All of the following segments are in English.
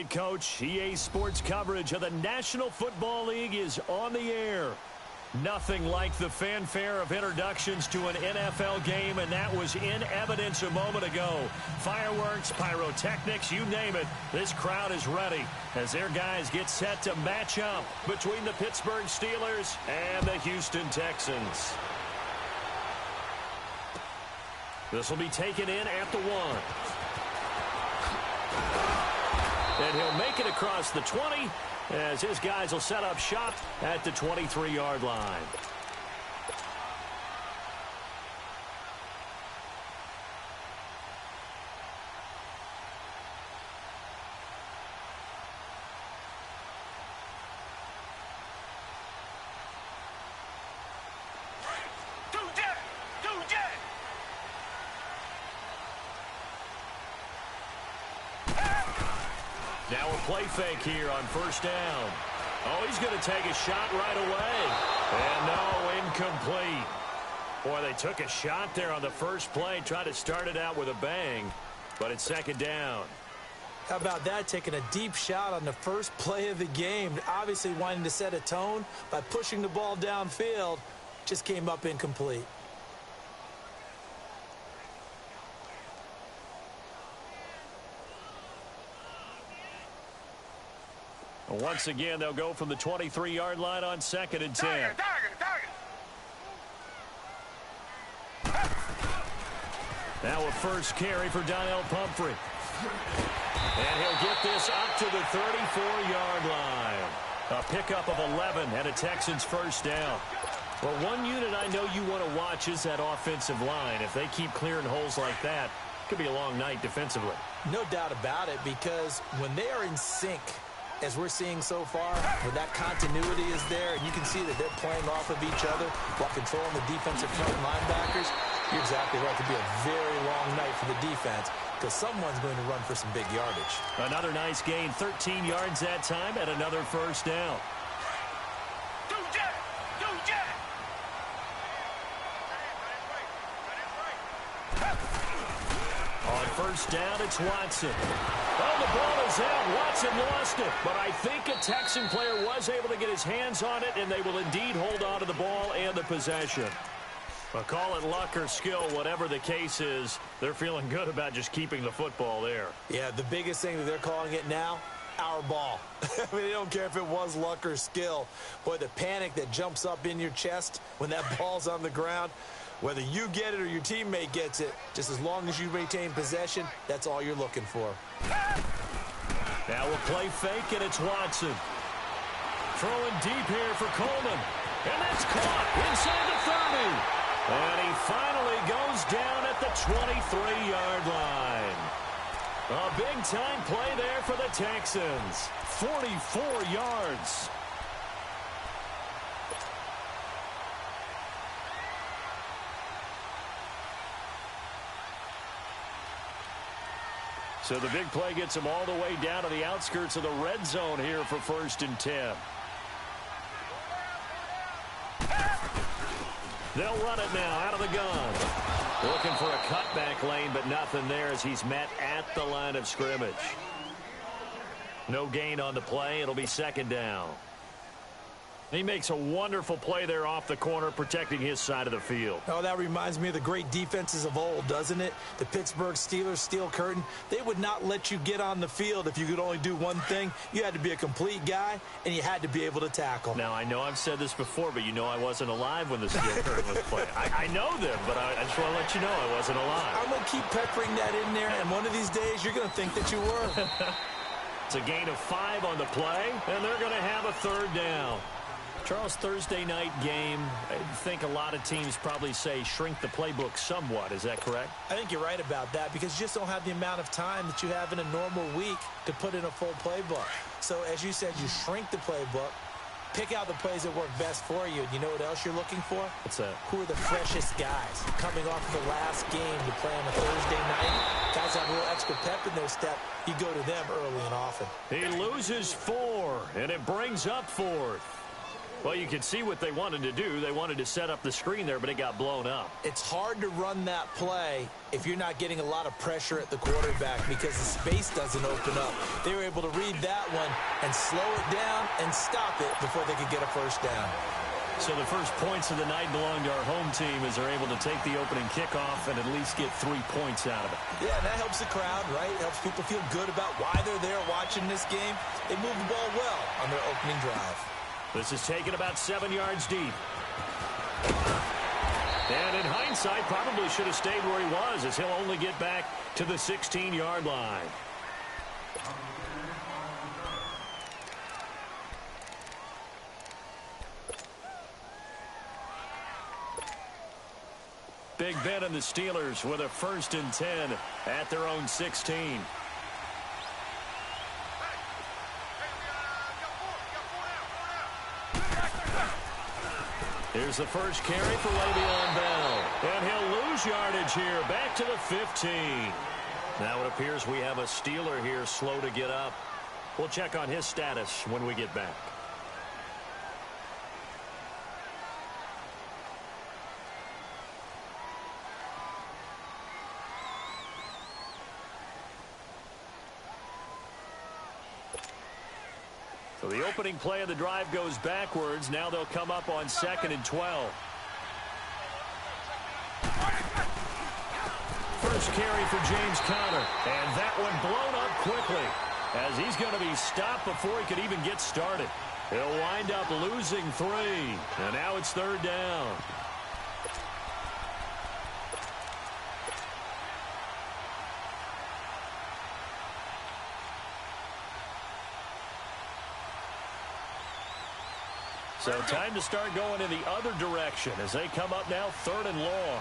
right, Coach. EA Sports coverage of the National Football League is on the air. Nothing like the fanfare of introductions to an NFL game, and that was in evidence a moment ago. Fireworks, pyrotechnics, you name it. This crowd is ready as their guys get set to match up between the Pittsburgh Steelers and the Houston Texans. This will be taken in at the 1. And he'll make it across the 20 as his guys will set up shop at the 23-yard line. Now a play fake here on first down. Oh, he's going to take a shot right away. And no, incomplete. Boy, they took a shot there on the first play, tried to start it out with a bang, but it's second down. How about that, taking a deep shot on the first play of the game, obviously wanting to set a tone by pushing the ball downfield, just came up incomplete. Once again, they'll go from the 23-yard line on 2nd and 10. Now a first carry for Donnell Pumphrey. And he'll get this up to the 34-yard line. A pickup of 11 and a Texans first down. Well, one unit I know you want to watch is that offensive line. If they keep clearing holes like that, it could be a long night defensively. No doubt about it, because when they are in sync, as we're seeing so far, where that continuity is there, and you can see that they're playing off of each other while controlling the defensive front linebackers, you're exactly right. It could be a very long night for the defense because someone's going to run for some big yardage. Another nice gain, 13 yards that time, and another first down. On first down, it's Watson. Oh, the ball is out. Watson lost it. But I think a Texan player was able to get his hands on it, and they will indeed hold on to the ball and the possession. But call it luck or skill, whatever the case is, they're feeling good about just keeping the football there. Yeah, the biggest thing that they're calling it now, our ball. I mean, they don't care if it was luck or skill. Boy, the panic that jumps up in your chest when that ball's on the ground, whether you get it or your teammate gets it, just as long as you maintain possession, that's all you're looking for. Now we'll play fake, and it's Watson. Throwing deep here for Coleman. And that's caught inside the 30. And he finally goes down at the 23-yard line. A big-time play there for the Texans. 44 yards. So the big play gets him all the way down to the outskirts of the red zone here for 1st and 10. They'll run it now out of the gun. Looking for a cutback lane, but nothing there as he's met at the line of scrimmage. No gain on the play. It'll be second down. He makes a wonderful play there off the corner, protecting his side of the field. Oh, that reminds me of the great defenses of old, doesn't it? The Pittsburgh Steelers steel curtain. They would not let you get on the field if you could only do one thing. You had to be a complete guy, and you had to be able to tackle. Now, I know I've said this before, but you know I wasn't alive when the steel curtain was playing. I know them, but I just want to let you know I wasn't alive. I'm going to keep peppering that in there, and one of these days you're going to think that you were. It's a gain of 5 on the play, and they're going to have a third down. Charles, Thursday night game, I think a lot of teams probably say shrink the playbook somewhat. Is that correct? I think you're right about that because you just don't have the amount of time that you have in a normal week to put in a full playbook. So, as you said, you shrink the playbook, pick out the plays that work best for you. You know what else you're looking for? What's that? Who are the freshest guys coming off of the last game to play on a Thursday night? Guys have a little extra pep in their step. You go to them early and often. He loses 4, and it brings up 4th. Well, you can see what they wanted to do. They wanted to set up the screen there, but it got blown up. It's hard to run that play if you're not getting a lot of pressure at the quarterback because the space doesn't open up. They were able to read that one and slow it down and stop it before they could get a first down. So the first points of the night belong to our home team as they're able to take the opening kickoff and at least get 3 points out of it. Yeah, and that helps the crowd, right? It helps people feel good about why they're there watching this game. They move the ball well on their opening drive. This is taken about 7 yards deep. And in hindsight, probably should have stayed where he was as he'll only get back to the 16-yard line. Big Ben and the Steelers with a 1st and 10 at their own 16. Here's the first carry for Le'Veon Bell. And he'll lose yardage here, back to the 15. Now it appears we have a Steeler here slow to get up. We'll check on his status when we get back. So the opening play of the drive goes backwards. Now they'll come up on 2nd and 12. First carry for James Conner. And that one blown up quickly as he's going to be stopped before he could even get started. He'll wind up losing 3. And now it's 3rd down. So time to start going in the other direction as they come up now 3rd and long.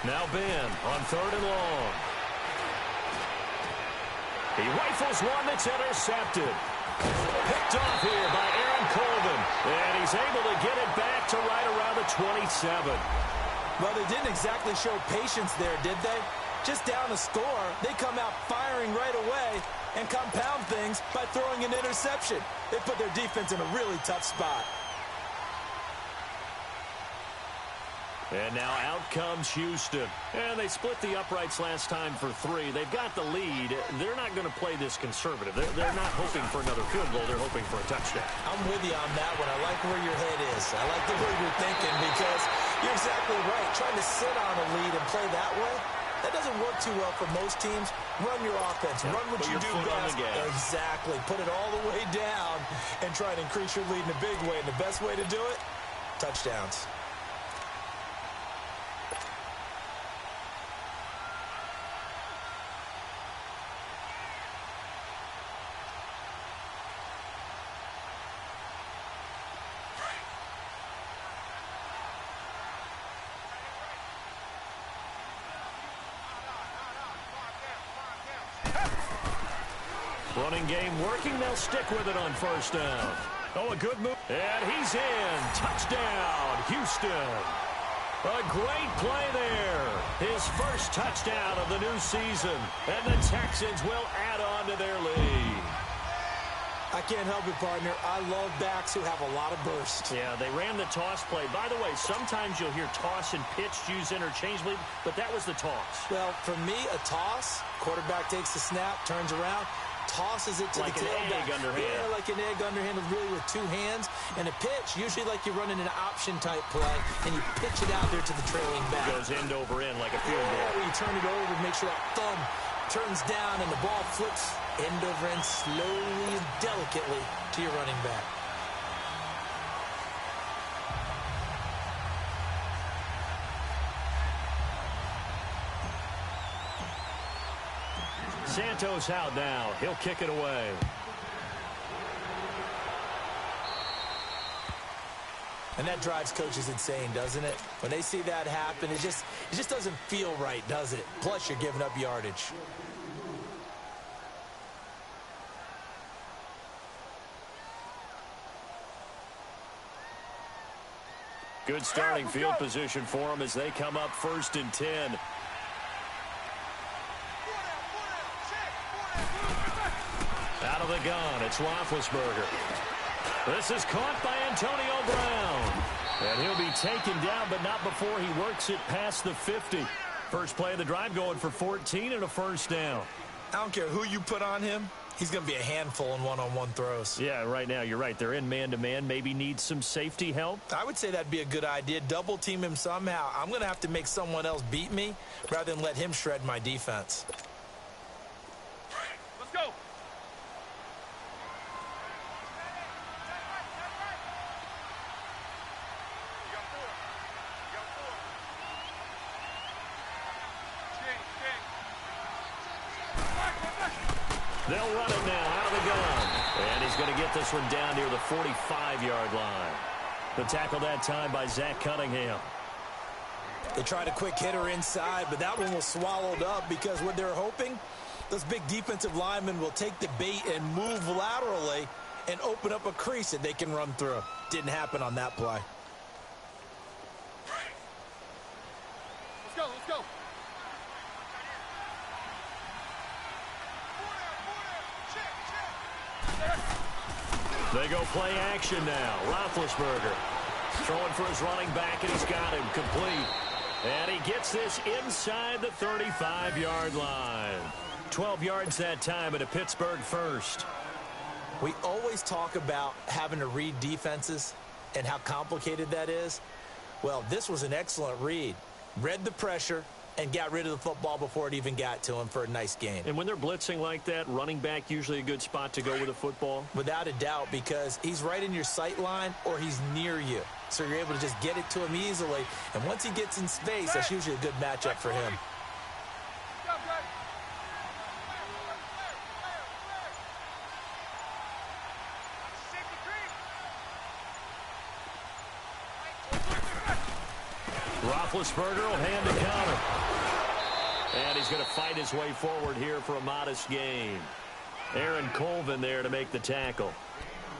Now Ben on 3rd and long. He rifles one that's intercepted. Picked off here by Aaron Colvin. And he's able to get it back to right around the 27. Well, they didn't exactly show patience there, did they? Just down a score, they come out firing right away and compound things by throwing an interception. They put their defense in a really tough spot. And now out comes Houston. And they split the uprights last time for 3. They've got the lead. They're not going to play this conservative. They're not hoping for another field goal. They're hoping for a touchdown. I'm with you on that one. I like where your head is. I like the way you're thinking because you're exactly right. Trying to sit on a lead and play that way, that doesn't work too well for most teams. Run your offense. Run what you do best. Exactly. Put it all the way down and try to increase your lead in a big way. And the best way to do it, touchdowns. Running game working. They'll stick with it on 1st down. Oh, a good move. And he's in. Touchdown, Houston. A great play there. His first touchdown of the new season. And the Texans will add on to their lead. I can't help it, partner. I love backs who have a lot of burst. Yeah, they ran the toss play. By the way, sometimes you'll hear toss and pitch used interchangeably, but that was the toss. Well, for me, a toss, quarterback takes the snap, turns around, tosses it to like the tailback. Like an egg underhand. Yeah, like an egg underhand, really with 2 hands. And a pitch, usually like you're running an option-type play, and you pitch it out there to the trailing back. It goes end over end like a field goal. Yeah, where you turn it over, make sure that thumb turns down, and the ball flips end over end slowly and delicately to your running back. Santos out now. He'll kick it away. And that drives coaches insane, doesn't it? When they see that happen, it just doesn't feel right, does it? Plus, you're giving up yardage. Good starting field position for them as they come up 1st and 10. the gun, it's Roethlisberger. This is caught by Antonio Brown. And he'll be taken down, but not before he works it past the 50. First play of the drive going for 14 and a first down. I don't care who you put on him. He's going to be a handful in one-on-one throws. Yeah, right now, you're right. They're in man-to-man. Maybe need some safety help. I would say that'd be a good idea. Double-team him somehow. I'm going to have to make someone else beat me rather than let him shred my defense. Let's go. They'll run it now out of the gun. And he's going to get this one down near the 45-yard line. The tackle that time by Zach Cunningham. They tried a quick hitter inside, but that one was swallowed up because what they're hoping, those big defensive linemen will take the bait and move laterally and open up a crease that they can run through. Didn't happen on that play. Let's go, let's go. They go play action now. Roethlisberger throwing for his running back, and he's got him complete. And he gets this inside the 35-yard line. 12 yards that time at a Pittsburgh first. We always talk about having to read defenses and how complicated that is. Well, this was an excellent read. Read the pressure and got rid of the football before it even got to him for a nice gain. And when they're blitzing like that, running back usually a good spot to go with the football? Without a doubt, because he's right in your sight line or he's near you. So you're able to just get it to him easily. And once he gets in space, that's usually a good matchup for him. Roethlisberger will hand the counter. And he's going to fight his way forward here for a modest gain. Aaron Colvin there to make the tackle.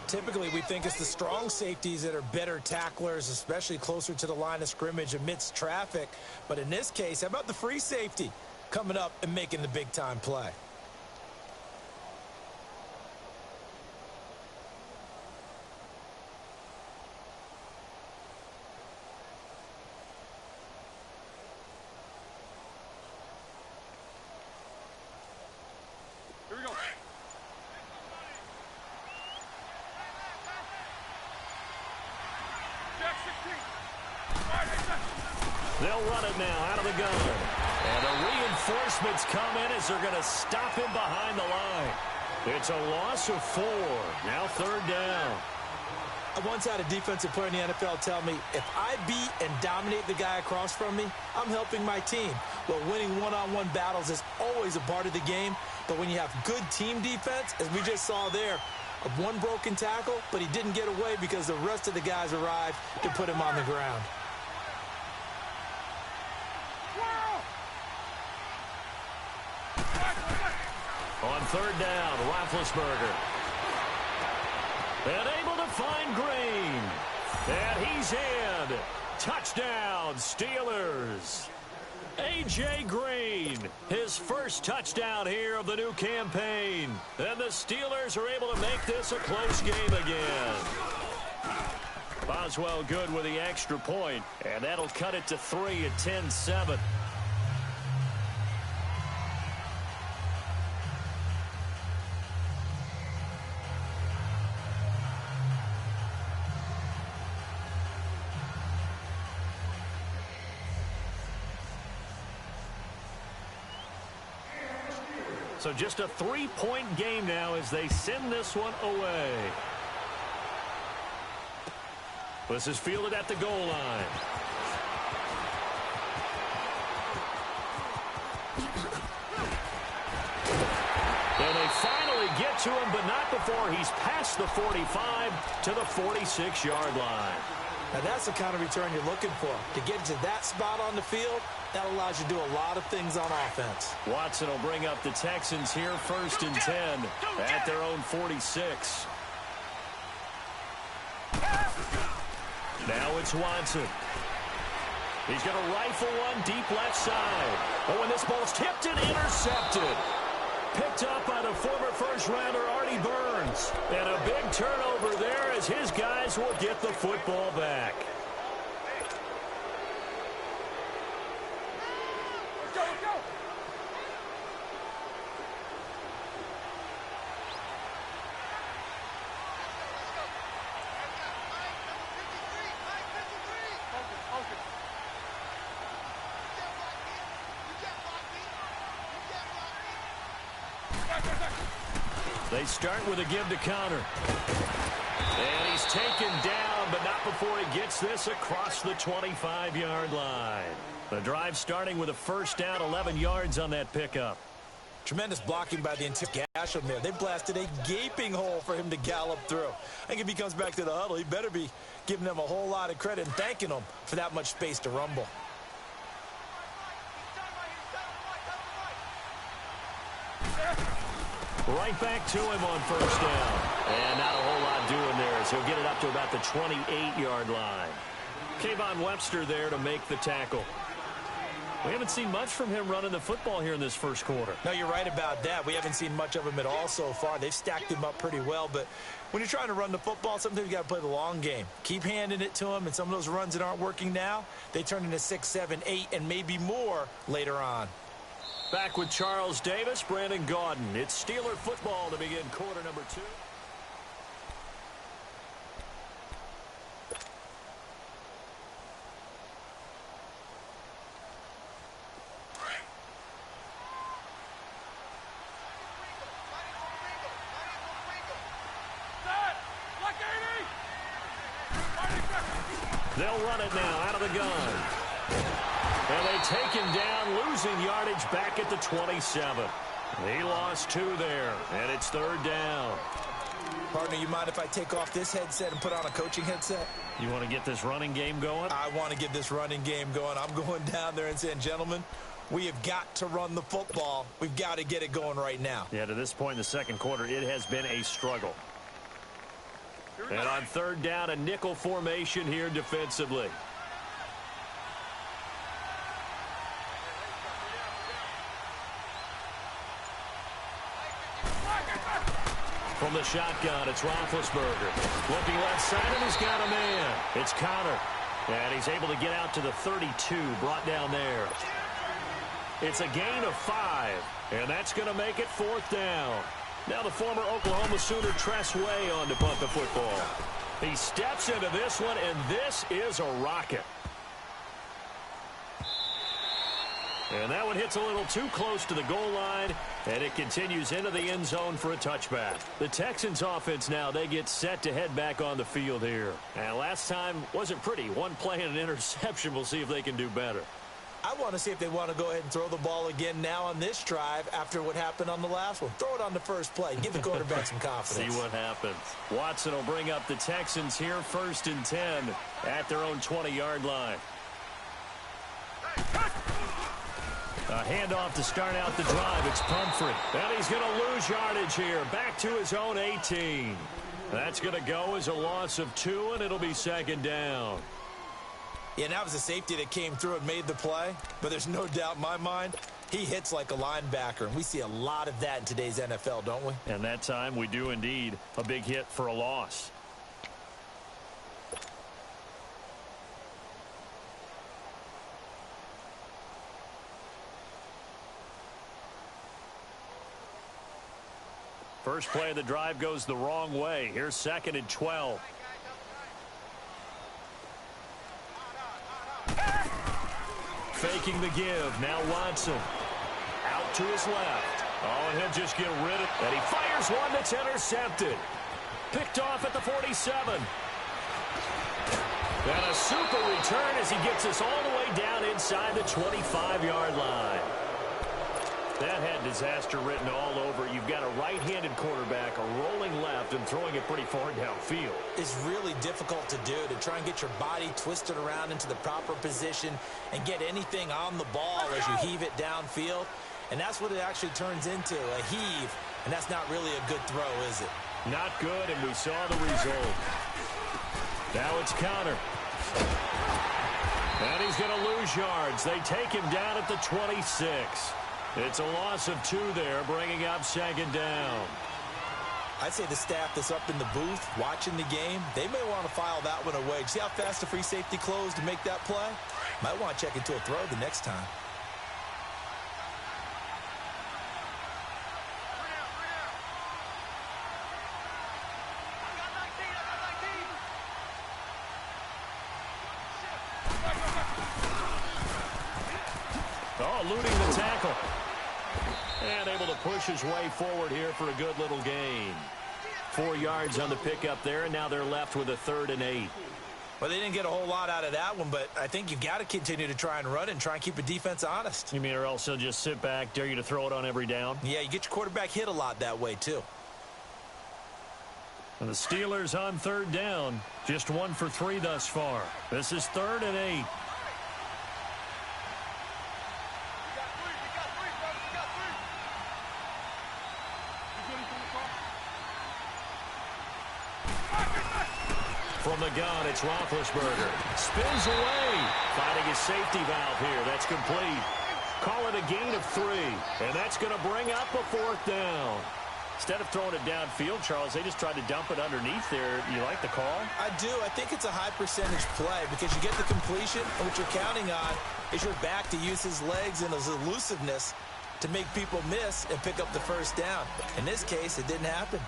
Typically, we think it's the strong safeties that are better tacklers, especially closer to the line of scrimmage amidst traffic. But in this case, how about the free safety coming up and making the big-time play? Here we go. Jack 16. They'll run it now out of the gun. And the reinforcements come in as they're going to stop him behind the line. It's a loss of 4. Now third down. I once had a defensive player in the NFL tell me, if I beat and dominate the guy across from me, I'm helping my team. Well, winning one-on-one battles is always a part of the game, but when you have good team defense, as we just saw there, one broken tackle, but he didn't get away because the rest of the guys arrived to put him on the ground. On third down, Roethlisberger. And able to find Green. And he's in. Touchdown, Steelers. A.J. Green, his first touchdown here of the new campaign. And the Steelers are able to make this a close game again. Boswell good with the extra point, and that'll cut it to 3 at 10-7. So just a 3-point game now as they send this one away. This is fielded at the goal line. And they finally get to him, but not before he's past the 45 to the 46-yard line. Now, that's the kind of return you're looking for. To get to that spot on the field, that allows you to do a lot of things on offense. Watson will bring up the Texans here first and 10 at their own 46. Now it's Watson. He's going to rifle one deep left side. Oh, and this ball's tipped and intercepted. Picked up by the former first-rounder Artie Burns. And a big turnover there as his guys will get the football back. Let's go, let's go. They start with a give to Connor. And he's taken down, but not before he gets this across the 25-yard line. The drive starting with a first down, 11 yards on that pickup. Tremendous blocking by the interior gash on there. They blasted a gaping hole for him to gallop through. I think if he comes back to the huddle, he better be giving them a whole lot of credit and thanking them for that much space to rumble. Right back to him on first down. And not a whole lot doing there as he'll get it up to about the 28-yard line. Kayvon Webster there to make the tackle. We haven't seen much from him running the football here in this first quarter. No, you're right about that. We haven't seen much of him at all so far. They've stacked him up pretty well, but when you're trying to run the football, sometimes you got to play the long game. Keep handing it to him, and some of those runs that aren't working now, they turn into 6, 7, 8, and maybe more later on. Back with Charles Davis, Brandon Gaudin. It's Steeler football to begin quarter number 2. They'll run it now out of the gun. And they take him down, losing yardage back at the 27. He lost 2 there, and it's third down. Partner, you mind if I take off this headset and put on a coaching headset? You want to get this running game going? I want to get this running game going. I'm going down there and saying, gentlemen, we have got to run the football. We've got to get it going right now. Yeah, to this point in the second quarter, it has been a struggle. And on third down, a nickel formation here defensively. From the shotgun, it's Roethlisberger. Looking left side, and he's got a man. It's Connor. And he's able to get out to the 32, brought down there. It's a gain of 5, and that's going to make it fourth down. Now the former Oklahoma Sooner Tress Way on to punt the football. He steps into this one, and this is a rocket. And that one hits a little too close to the goal line, and it continues into the end zone for a touchback. The Texans offense now, they get set to head back on the field here. And last time wasn't pretty. One play and an interception. We'll see if they can do better. I want to see if they want to go ahead and throw the ball again now on this drive after what happened on the last one. Throw it on the first play. Give the quarterback some confidence. See what happens. Watson will bring up the Texans here, 1st and 10 at their own 20-yard line. A handoff to start out the drive. It's Pumphrey. And he's going to lose yardage here. Back to his own 18. That's going to go as a loss of 2, and it'll be second down. Yeah, and that was a safety that came through and made the play. But there's no doubt in my mind, he hits like a linebacker. And we see a lot of that in today's NFL, don't we? And that time we do indeed. A big hit for a loss. First play of the drive goes the wrong way. Here's 2nd and 12. Faking the give. Now Watson. Out to his left. Oh, and he'll just get rid of it. And he fires one that's intercepted. Picked off at the 47. And a super return as he gets us all the way down inside the 25-yard line. That had disaster written all over. You've got a right-handed quarterback, a rolling left, and throwing it pretty far downfield. It's really difficult to do, to try and get your body twisted around into the proper position and get anything on the ball as you heave it downfield. And that's what it actually turns into, a heave. And that's not really a good throw, is it? Not good, and we saw the result. Now it's Connor. And he's going to lose yards. They take him down at the 26. It's a loss of 2 there, bringing up second down. I'd say the staff that's up in the booth watching the game, they may want to file that one away. See how fast the free safety closed to make that play? Might want to check into a throw the next time. Oh, eluding the tackle. And able to push his way forward here for a good little gain. 4 yards on the pickup there, and now they're left with a 3rd and 8. Well, they didn't get a whole lot out of that one, but I think you've got to continue to try and run and try and keep the defense honest. You mean, or else they'll just sit back, dare you to throw it on every down? Yeah, you get your quarterback hit a lot that way, too. And the Steelers on 3rd down. Just 1 for 3 thus far. This is 3rd and 8. From the gun, it's Roethlisberger. Spins away. Finding his safety valve here. That's complete. Call it a gain of 3. And that's going to bring up a 4th down. Instead of throwing it downfield, Charles, they just tried to dump it underneath there. You like the call? I do. I think it's a high percentage play because you get the completion, and what you're counting on is your back to use his legs and his elusiveness to make people miss and pick up the 1st down. In this case, it didn't happen.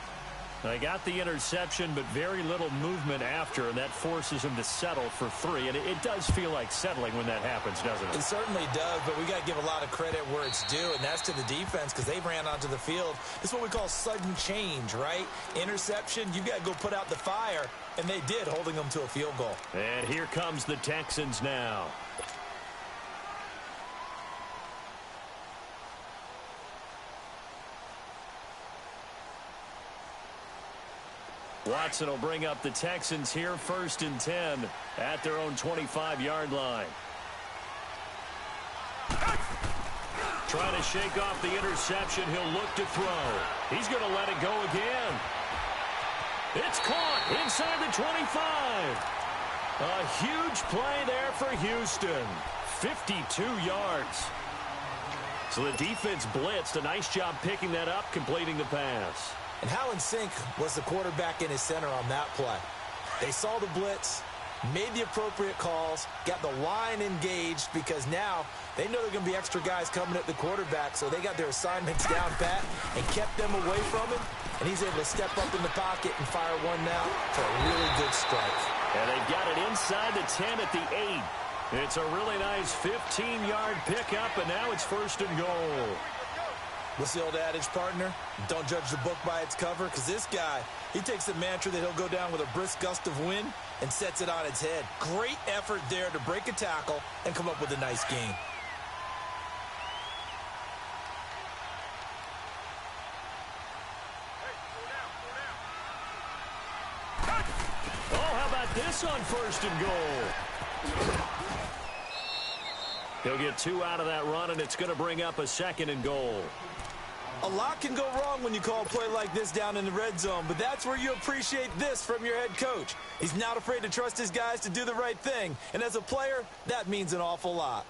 They got the interception, but very little movement after, and that forces him to settle for 3. And it does feel like settling when that happens, doesn't it? It certainly does, but we got to give a lot of credit where it's due, and that's to the defense because they ran onto the field. It's what we call sudden change, right? Interception, you got to go put out the fire, and they did, holding them to a field goal. And here comes the Texans now. Watson will bring up the Texans here, 1st and 10 at their own 25-yard line. Trying to shake off the interception. He'll look to throw. He's going to let it go again. It's caught inside the 25. A huge play there for Houston. 52 yards. So the defense blitzed. A nice job picking that up, completing the pass. And how in sync was the quarterback in his center on that play? They saw the blitz, made the appropriate calls, got the line engaged because now they know there are going to be extra guys coming at the quarterback, so they got their assignments down pat and kept them away from him, and he's able to step up in the pocket and fire one now for a really good strike. And they've got it inside the 10 at the 8. It's a really nice 15-yard pickup, and now it's 1st and goal. What's the old adage, partner? Don't judge the book by its cover, because this guy, he takes the mantra that he'll go down with a brisk gust of wind and sets it on its head. Great effort there to break a tackle and come up with a nice gain. Oh, how about this on 1st and goal? He'll get 2 out of that run, and it's going to bring up a 2nd and goal. A lot can go wrong when you call a play like this down in the red zone, but that's where you appreciate this from your head coach. He's not afraid to trust his guys to do the right thing, and as a player, that means an awful lot.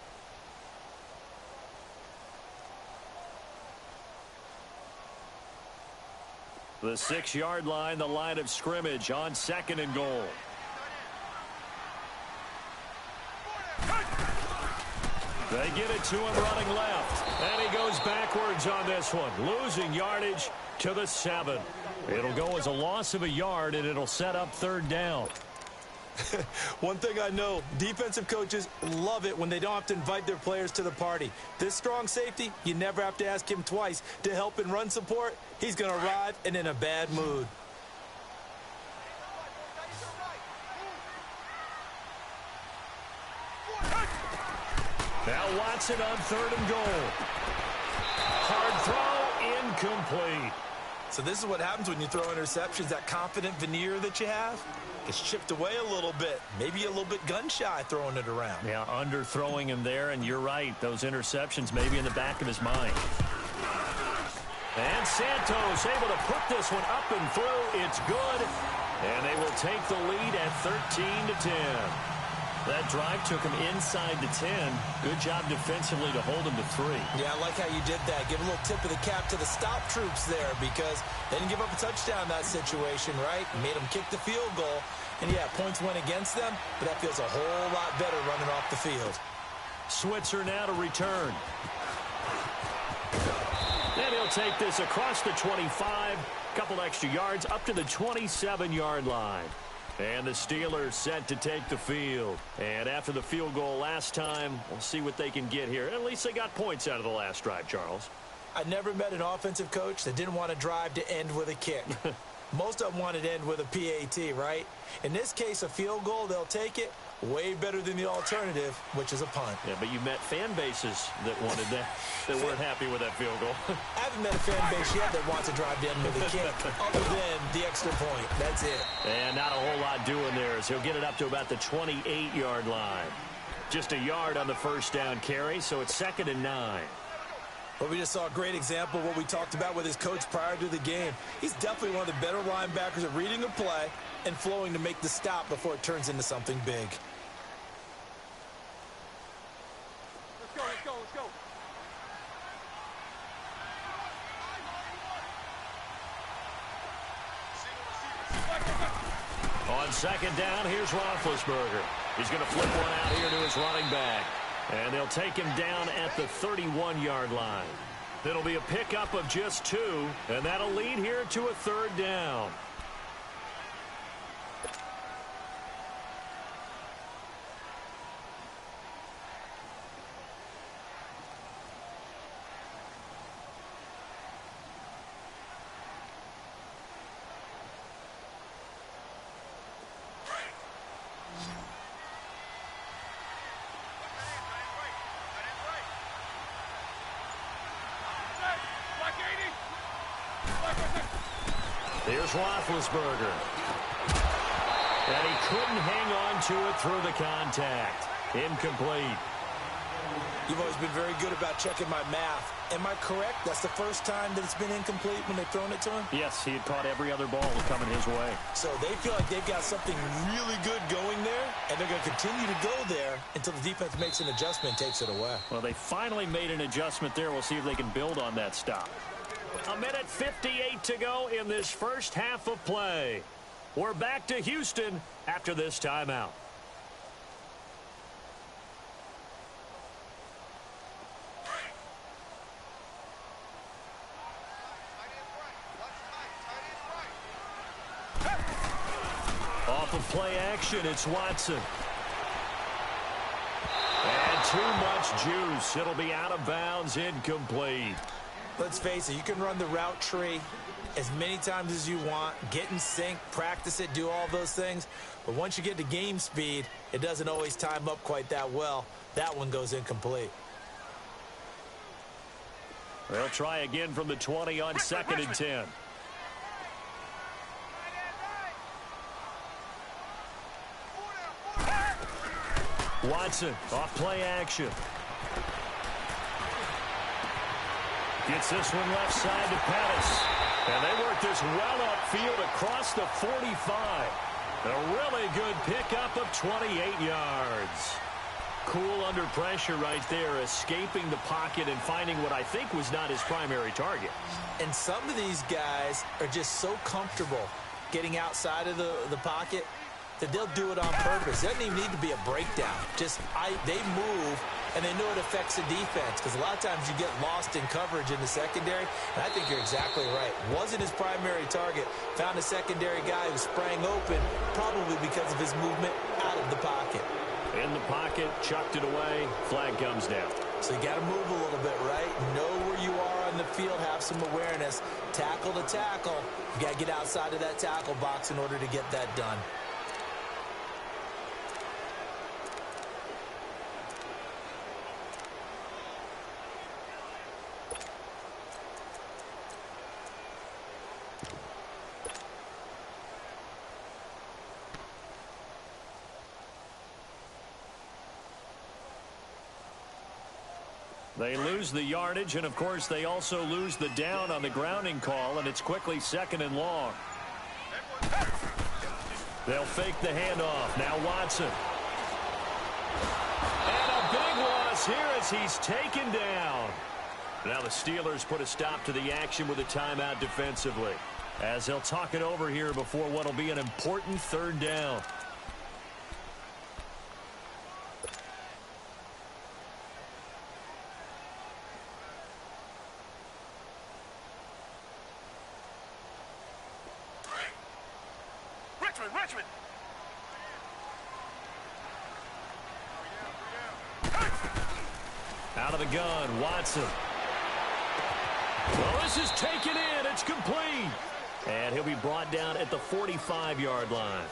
The 6-yard line, the line of scrimmage on 2nd and goal. They get it to him running left. And he goes backwards on this one. Losing yardage to the 7. It'll go as a loss of a yard, and it'll set up 3rd down. One thing I know, defensive coaches love it when they don't have to invite their players to the party. This strong safety, you never have to ask him twice to help in run support. He's going to arrive and in a bad mood. Now Watson on 3rd and goal. Hard throw, incomplete. So this is what happens when you throw interceptions. That confident veneer that you have gets chipped away a little bit. Maybe a little bit gun-shy throwing it around. Yeah, underthrowing him there, and you're right. Those interceptions may be in the back of his mind. And Santos able to put this one up and through. It's good. And they will take the lead at 13-10. That drive took him inside the 10. Good job defensively to hold him to 3. Yeah, I like how you did that. Give a little tip of the cap to the stop troops there because they didn't give up a touchdown in that situation, right? Made them kick the field goal. And, yeah, points went against them, but that feels a whole lot better running off the field. Switzer now to return. And he'll take this across the 25. Couple extra yards up to the 27-yard line. And the Steelers set to take the field. And after the field goal last time, we'll see what they can get here. At least they got points out of the last drive, Charles. I never met an offensive coach that didn't want a drive to end with a kick. Most of them wanted to end with a PAT, right? In this case, a field goal, they'll take it. Way better than the alternative, which is a punt. Yeah, but you met fan bases that wanted that, that weren't happy with that field goal. I haven't met a fan base yet that wants to drive to end with a kick, other than the extra point. That's it. And not a whole lot doing there, as he'll get it up to about the 28-yard line. Just a yard on the first down carry, so it's 2nd and 9. Well, we just saw a great example of what we talked about with his coach prior to the game. He's definitely one of the better linebackers at reading a play and flowing to make the stop before it turns into something big. Let's go. On 2nd down, here's Roethlisberger. He's going to flip one out here to his running back. And they'll take him down at the 31-yard line. It'll be a pickup of just 2, and that'll lead here to a 3rd down. Here's Roethlisberger. And he couldn't hang on to it through the contact. Incomplete. You've always been very good about checking my math. Am I correct? That's the first time that it's been incomplete when they've thrown it to him? Yes, he had caught every other ball coming his way. So they feel like they've got something really good going there, and they're going to continue to go there until the defense makes an adjustment and takes it away. Well, they finally made an adjustment there. We'll see if they can build on that stop. 1:58 to go in this first half of play. We're back to Houston after this timeout. Off of play action, it's Watson. And too much juice. It'll be out of bounds, incomplete. Let's face it, you can run the route tree as many times as you want, get in sync, practice it, do all those things. But once you get to game speed, it doesn't always time up quite that well. That one goes incomplete. They'll try again from the 20 on 2nd and 10. Watson off play action. Gets this one left side to Pettis. And they work this well upfield across the 45. A really good pickup of 28 yards. Cool under pressure right there, escaping the pocket and finding what I think was not his primary target. And some of these guys are just so comfortable getting outside of the pocket that they'll do it on purpose. It doesn't even need to be a breakdown. They move, and they know it affects the defense because a lot of times you get lost in coverage in the secondary, and I think you're exactly right. Wasn't his primary target. Found a secondary guy who sprang open, probably because of his movement out of the pocket. In the pocket, chucked it away, flag comes down. So you got to move a little bit, right? Know where you are on the field, have some awareness. Tackle to tackle. You got to get outside of that tackle box in order to get that done. They lose the yardage, and of course they also lose the down on the grounding call, and it's quickly 2nd and long. They'll fake the handoff. Now Watson. across here as he's taken down. Now the Steelers put a stop to the action with a timeout defensively, as they'll talk it over here before what will be an important third down. Richmond! Out of the gun, Watson. Well, this is taken in. It's complete. And he'll be brought down at the 45-yard line.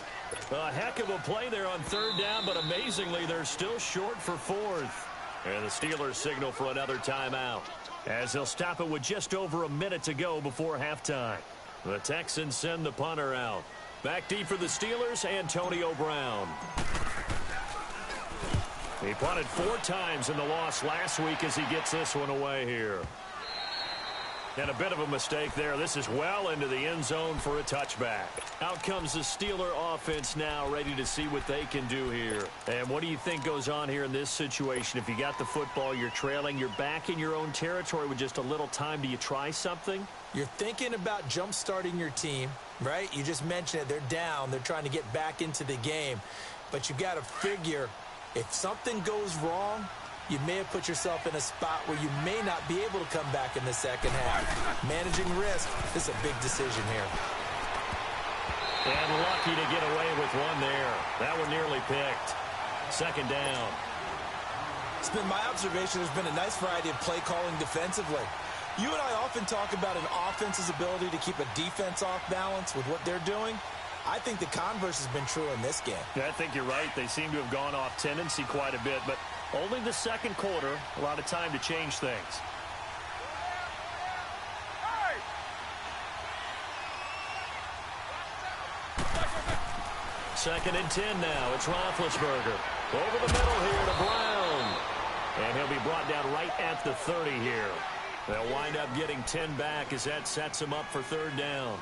A heck of a play there on third down, but amazingly, they're still short for fourth. And the Steelers signal for another timeout, as they'll stop it with just over a minute to go before halftime. The Texans send the punter out. Back deep for the Steelers, Antonio Brown. He punted 4 times in the loss last week as he gets this one away here. And a bit of a mistake there. This is well into the end zone for a touchback. Out comes the Steeler offense now, ready to see what they can do here. And what do you think goes on here in this situation? If you got the football, you're trailing, you're back in your own territory with just a little time. Do you try something? You're thinking about jump-starting your team, right? You just mentioned it. They're down. They're trying to get back into the game. But you've got to figure, if something goes wrong, you may have put yourself in a spot where you may not be able to come back in the second half. Managing risk is a big decision here. And lucky to get away with one there. That one nearly picked. Second down. It's been my observation there's been a nice variety of play calling defensively. You and I often talk about an offense's ability to keep a defense off balance with what they're doing. I think the converse has been true in this game. Yeah, I think you're right. They seem to have gone off tendency quite a bit, but only the second quarter, a lot of time to change things. Second and 10 now. It's Roethlisberger. Over the middle here to Brown. And he'll be brought down right at the 30 here. They'll wind up getting 10 back as that sets him up for third down.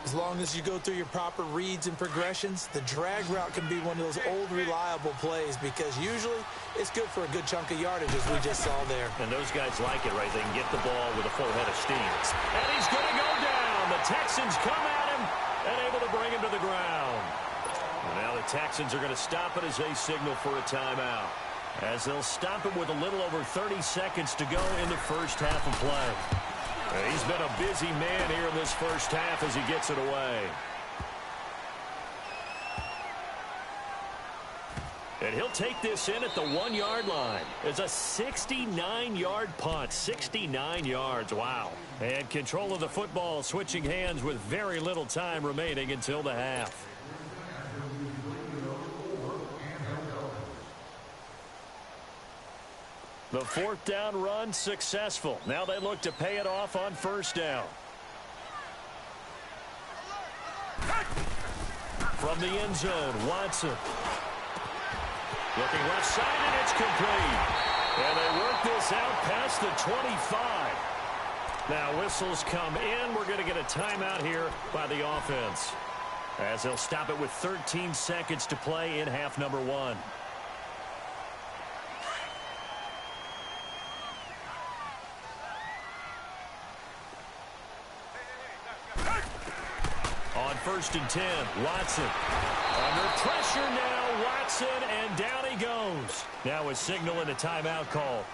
As long as you go through your proper reads and progressions, the drag route can be one of those old reliable plays because usually it's good for a good chunk of yardage, as we just saw there. And those guys like it, right? They can get the ball with a full head of steam. And he's going to go down. The Texans come at him and able to bring him to the ground. And now the Texans are going to stop it as they signal for a timeout, as they'll stop it with a little over 30 seconds to go in the first half of play. He's been a busy man here in this first half as he gets it away. And he'll take this in at the 1-yard line. It's a 69-yard punt. 69 yards. Wow. And control of the football switching hands with very little time remaining until the half. The fourth down run successful. Now they look to pay it off on first down. From the end zone, Watson. Looking left side, and it's complete. And they work this out past the 25. Now whistles come in. We're going to get a timeout here by the offense, as they'll stop it with 13 seconds to play in half number 1. First and 10, Watson. Under pressure now, Watson, and down he goes. Now a signal and a timeout call,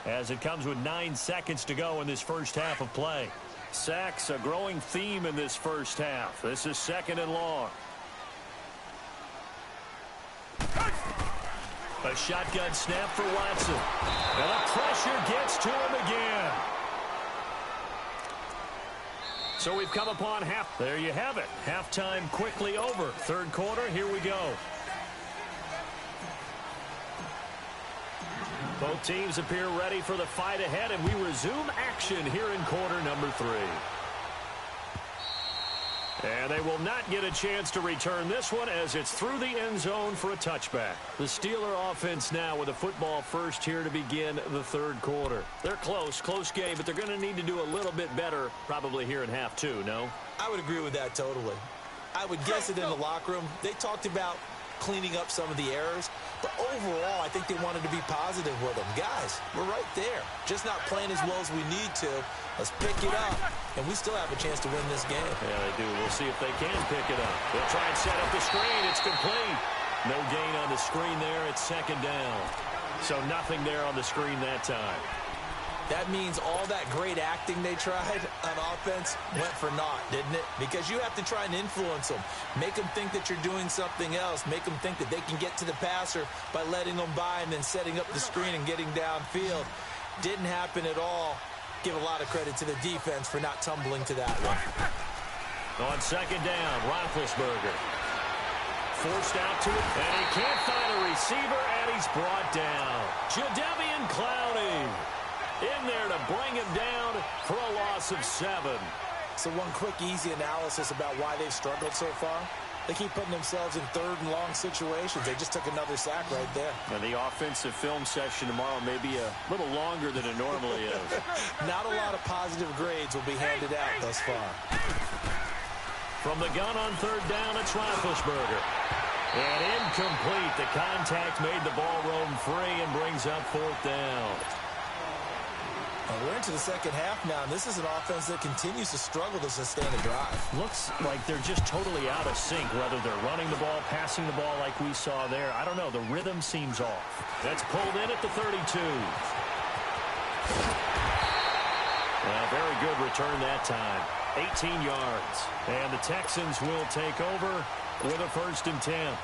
as it comes with 9 seconds to go in this first half of play. Sacks, a growing theme in this first half. This is second and long. A shotgun snap for Watson. And the pressure gets to him again. So we've come upon half. There you have it. Halftime quickly over. Third quarter, here we go. Both teams appear ready for the fight ahead, and we resume action here in quarter number 3. And they will not get a chance to return this one as it's through the end zone for a touchback. The Steeler offense now with the football first here to begin the third quarter. They're close game, but they're going to need to do a little bit better probably here in half 2, no? I would agree with that totally. I would guess it in the locker room. They talked about cleaning up some of the errors. But overall, I think they wanted to be positive with them. Guys, we're right there. Just not playing as well as we need to. Let's pick it up, and we still have a chance to win this game. Yeah, they do. We'll see if they can pick it up. They'll try and set up the screen. It's complete. No gain on the screen there. It's second down. So nothing there on the screen that time. That means all that great acting they tried on offense went for naught, didn't it? Because you have to try and influence them. Make them think that you're doing something else. Make them think that they can get to the passer by letting them by and then setting up the screen and getting downfield. Didn't happen at all. Give a lot of credit to the defense for not tumbling to that one. On second down, Roethlisberger. Forced out to it, and he can't find a receiver, and he's brought down. Jadeveon Clowney in there to bring him down for a loss of 7. So one quick, easy analysis about why they've struggled so far. They keep putting themselves in third and long situations. They just took another sack right there. And the offensive film session tomorrow may be a little longer than it normally is. Not a lot of positive grades will be handed out thus far. From the gun on third down, it's Roethlisberger. And incomplete. The contact made the ball roam free and brings up fourth down. We're into the second half now, and this is an offense that continues to struggle to sustain a drive. Looks like they're just totally out of sync, whether they're running the ball, passing the ball like we saw there. I don't know. The rhythm seems off. That's pulled in at the 32. Well, very good return that time. 18 yards. And the Texans will take over with a 1st and 10.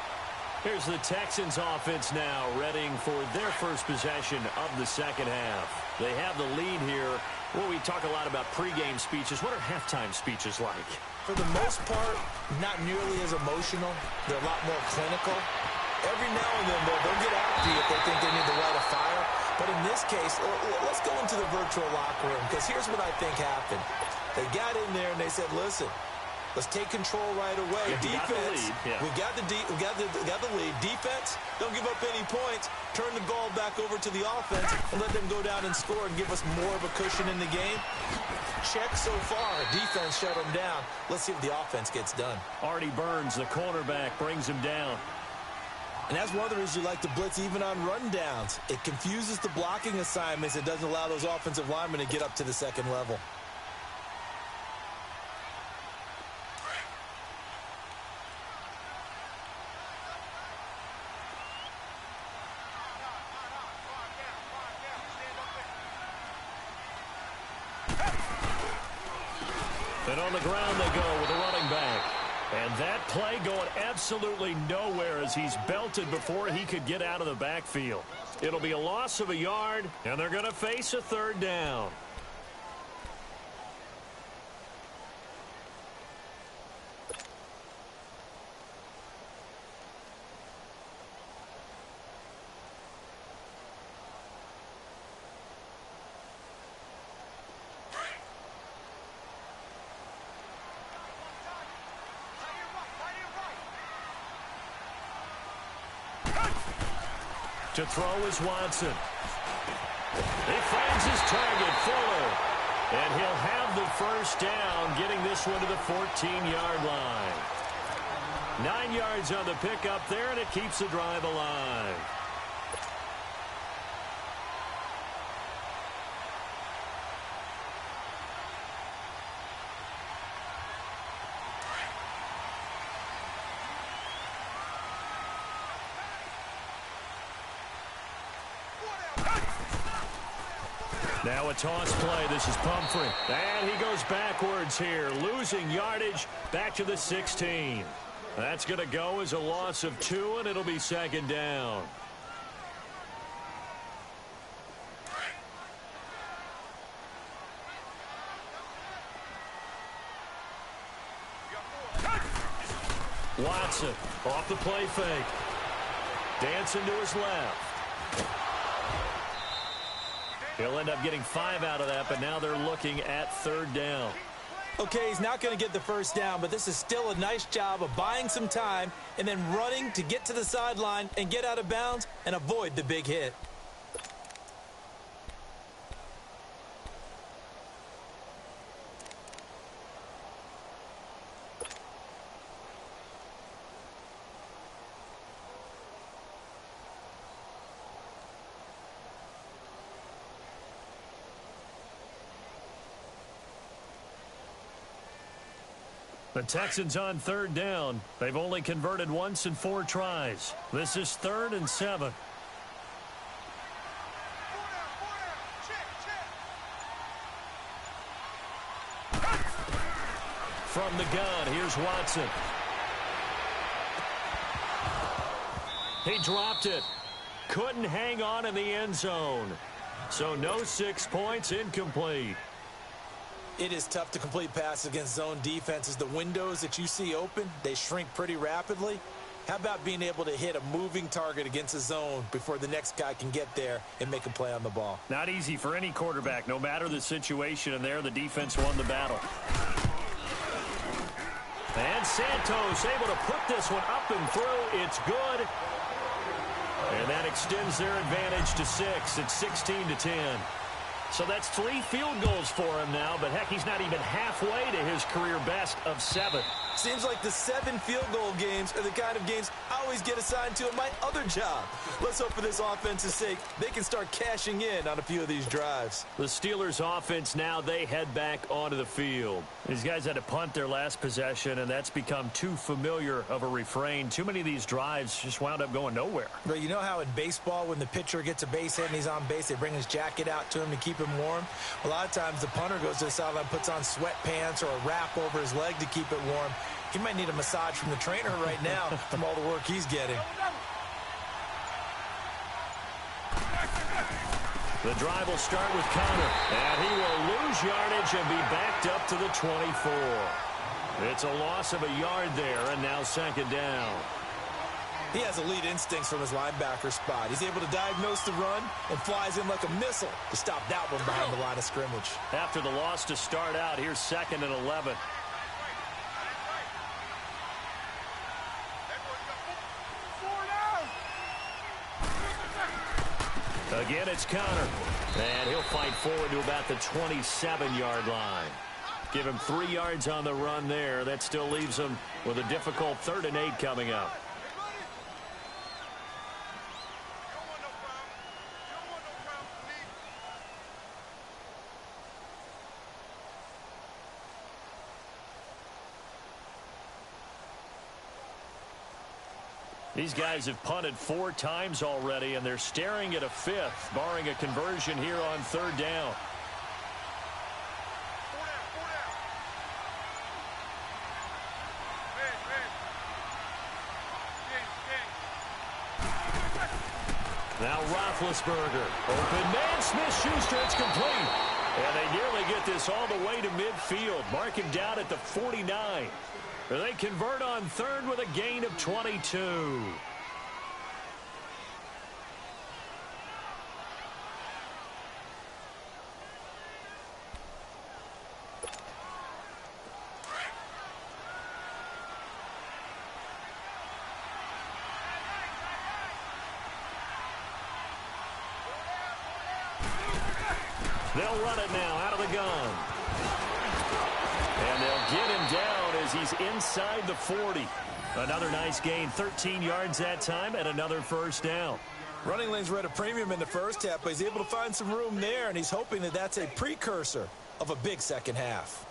Here's the Texans offense now, readying for their first possession of the second half. They have the lead here. Well, we talk a lot about pregame speeches. What are halftime speeches like? For the most part, not nearly as emotional. They're a lot more clinical. Every now and then, they'll get after you if they think they need to light a fire. But in this case, let's go into the virtual locker room, because here's what I think happened. They got in there and they said, listen, let's take control right away. Defense, we got the lead. Defense, don't give up any points. Turn the ball back over to the offense and let them go down and score and give us more of a cushion in the game. Check so far. Defense shut them down. Let's see if the offense gets done. Artie Burns, the cornerback, brings him down. And that's one of the reasons you like to blitz even on rundowns. It confuses the blocking assignments. It doesn't allow those offensive linemen to get up to the second level. And on the ground they go with a running back. And that play going absolutely nowhere as he's belted before he could get out of the backfield. It'll be a loss of a yard, and they're going to face a 3rd down. To throw is Watson. He finds his target, Fuller. And he'll have the 1st down, getting this one to the 14-yard line. 9 yards on the pickup there, and it keeps the drive alive. Now a toss play. This is Pumphrey. And he goes backwards here, losing yardage back to the 16. That's going to go as a loss of 2, and it'll be 2nd down. Watson off the play fake. Dancing to his left. He'll end up getting 5 out of that, but now they're looking at 3rd down. Okay, he's not going to get the 1st down, but this is still a nice job of buying some time and then running to get to the sideline and get out of bounds and avoid the big hit. The Texans on third down. They've only converted once in 4 tries. This is 3rd and 7. From the gun, here's Watson. He dropped it. Couldn't hang on in the end zone. So no 6 points, incomplete. It is tough to complete passes against zone defenses. The windows that you see open, they shrink pretty rapidly. How about being able to hit a moving target against a zone before the next guy can get there and make a play on the ball? Not easy for any quarterback, no matter the situation, and there the defense won the battle. And Santos able to put this one up and through. It's good. And that extends their advantage to 6. It's 16-10. So that's 3 field goals for him now, but heck, he's not even halfway to his career best of 7. Seems like the 7 field goal games are the kind of games I always get assigned to in my other job. Let's hope for this offense's sake they can start cashing in on a few of these drives. The Steelers offense now, they head back onto the field. These guys had to punt their last possession, and that's become too familiar of a refrain. Too many of these drives just wound up going nowhere. But you know how in baseball when the pitcher gets a base hit and he's on base, they bring his jacket out to him to keep him warm? A lot of times the punter goes to the sideline, puts on sweatpants or a wrap over his leg to keep it warm. He might need a massage from the trainer right now from all the work he's getting. The drive will start with Connor, and he will lose yardage and be backed up to the 24. It's a loss of a yard there, and now 2nd down. He has elite instincts from his linebacker spot. He's able to diagnose the run and flies in like a missile to stop that one behind the line of scrimmage. After the loss to start out, here's 2nd and 11. Again, it's Connor. And he'll fight forward to about the 27-yard line. Give him 3 yards on the run there. That still leaves him with a difficult 3rd and 8 coming up. These guys have punted 4 times already, and they're staring at a 5th, barring a conversion here on 3rd down. Now Roethlisberger. Open man, Smith-Schuster, it's complete. And they nearly get this all the way to midfield. Mark him down at the 49. They convert on 3rd with a gain of 22. They'll run it now out of the gun. And they'll get him down as he's inside the 40. Another nice gain, 13 yards that time, and another 1st down. Running lanes were at a premium in the first half, but he's able to find some room there, and he's hoping that that's a precursor of a big second half.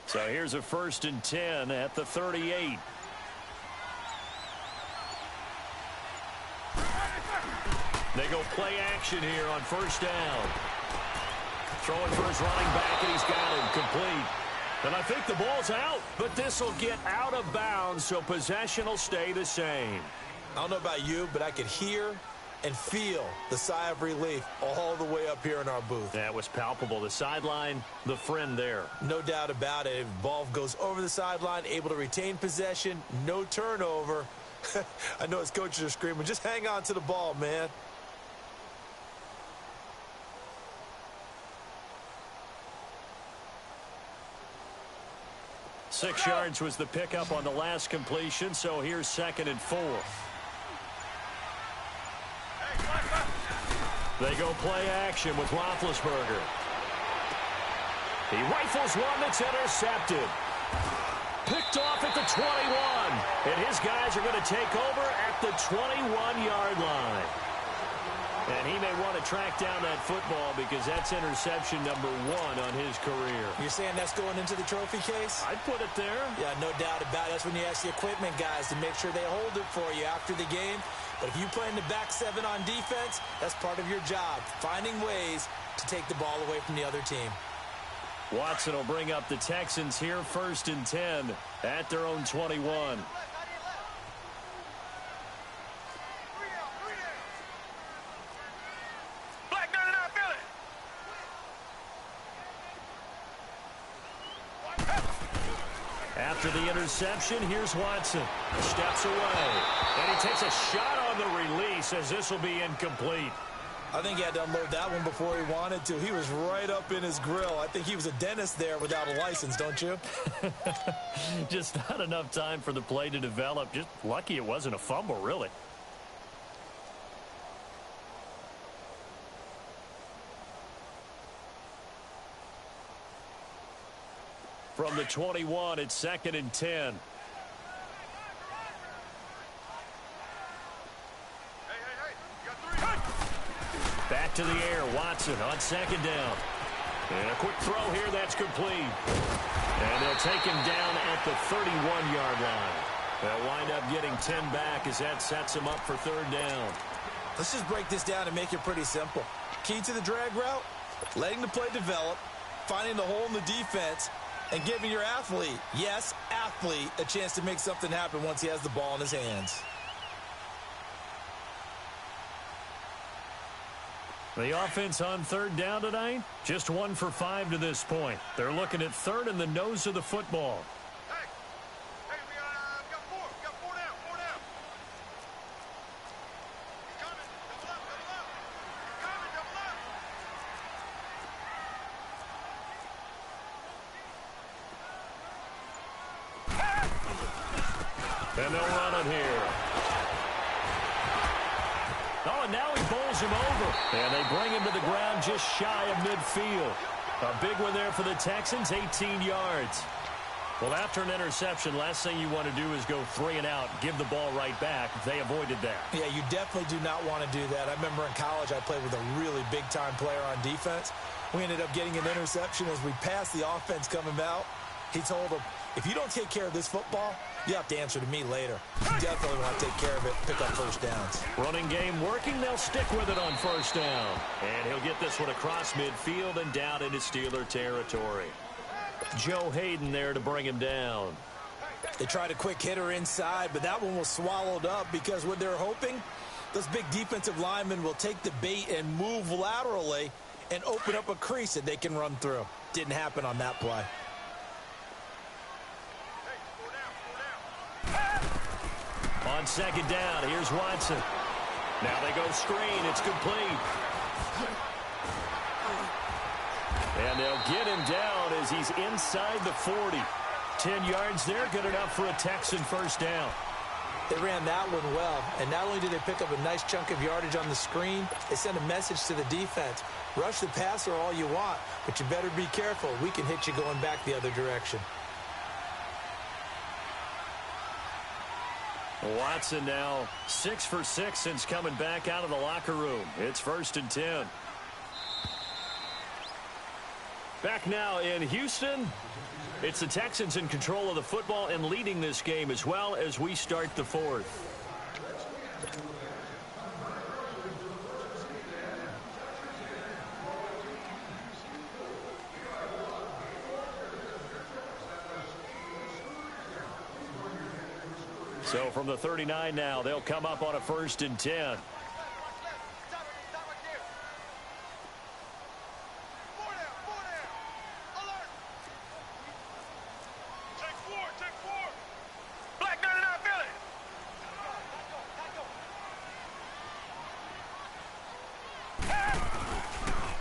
So here's a 1st and 10 at the 38. They go play action here on 1st down. Throwing for his running back, and he's got him complete. And I think the ball's out, but this will get out of bounds, so possession will stay the same. I don't know about you, but I could hear and feel the sigh of relief all the way up here in our booth. That was palpable. The sideline, the friend there. No doubt about it. Ball goes over the sideline, able to retain possession, no turnover. I know his coaches are screaming, just hang on to the ball, man. Six yards was the pickup on the last completion, so here's 2nd and 4. They go play action with Roethlisberger. He rifles one that's intercepted. Picked off at the 21. And his guys are going to take over at the 21-yard line. And he may want to track down that football because that's interception number 1 on his career. You're saying that's going into the trophy case? I'd put it there. Yeah, no doubt about it. That's when you ask the equipment guys to make sure they hold it for you after the game. But if you play in the back 7 on defense, that's part of your job, finding ways to take the ball away from the other team. Watson will bring up the Texans here, 1st and 10 at their own 21. After the interception, here's Watson. Steps away. And he takes a shot on the release as this will be incomplete. I think he had to unload that one before he wanted to. He was right up in his grill. I think he was a dentist there without a license, don't you? Just not enough time for the play to develop. Just lucky it wasn't a fumble, really. From the 21, it's 2nd and 10. Back to the air, Watson on 2nd down. And a quick throw here, that's complete. And they'll take him down at the 31-yard line. They'll wind up getting 10 back as that sets him up for 3rd down. Let's just break this down and make it pretty simple. Key to the drag route, letting the play develop, finding the hole in the defense, and giving your athlete, yes, athlete, a chance to make something happen once he has the ball in his hands. The offense on 3rd down tonight, just 1 for 5 to this point. They're looking at 3rd and the nose of the football. Hey, we got 4. We got 4 down. 4 down. He's coming. Double up. Double up. He's coming. Double up. And they'll run it here. Oh, and now he bowls him over. And they bring him to the ground just shy of midfield. A big one there for the Texans, 18 yards. Well, after an interception, last thing you want to do is go 3 and out, give the ball right back. They avoided that. Yeah, you definitely do not want to do that. I remember in college I played with a really big-time player on defense. We ended up getting an interception as we passed the offense coming out. He told him, if you don't take care of this football, you have to answer to me later. You definitely want to take care of it, pick up 1st downs. Running game working. They'll stick with it on 1st down. And he'll get this one across midfield and down into Steeler territory. Joe Hayden there to bring him down. They tried a quick hitter inside, but that one was swallowed up because what they're hoping, those big defensive linemen will take the bait and move laterally and open up a crease that they can run through. Didn't happen on that play. On 2nd down, here's Watson. Now they go screen. It's complete. And they'll get him down as he's inside the 40. 10 yards there, good enough for a Texan 1st down. They ran that one well, and not only did they pick up a nice chunk of yardage on the screen, they sent a message to the defense. Rush the passer all you want, but you better be careful. We can hit you going back the other direction. Watson now 6 for 6 since coming back out of the locker room. It's 1st and 10. Back now in Houston. It's the Texans in control of the football and leading this game as well as we start the 4th. So from the 39 now, they'll come up on a 1st and 10.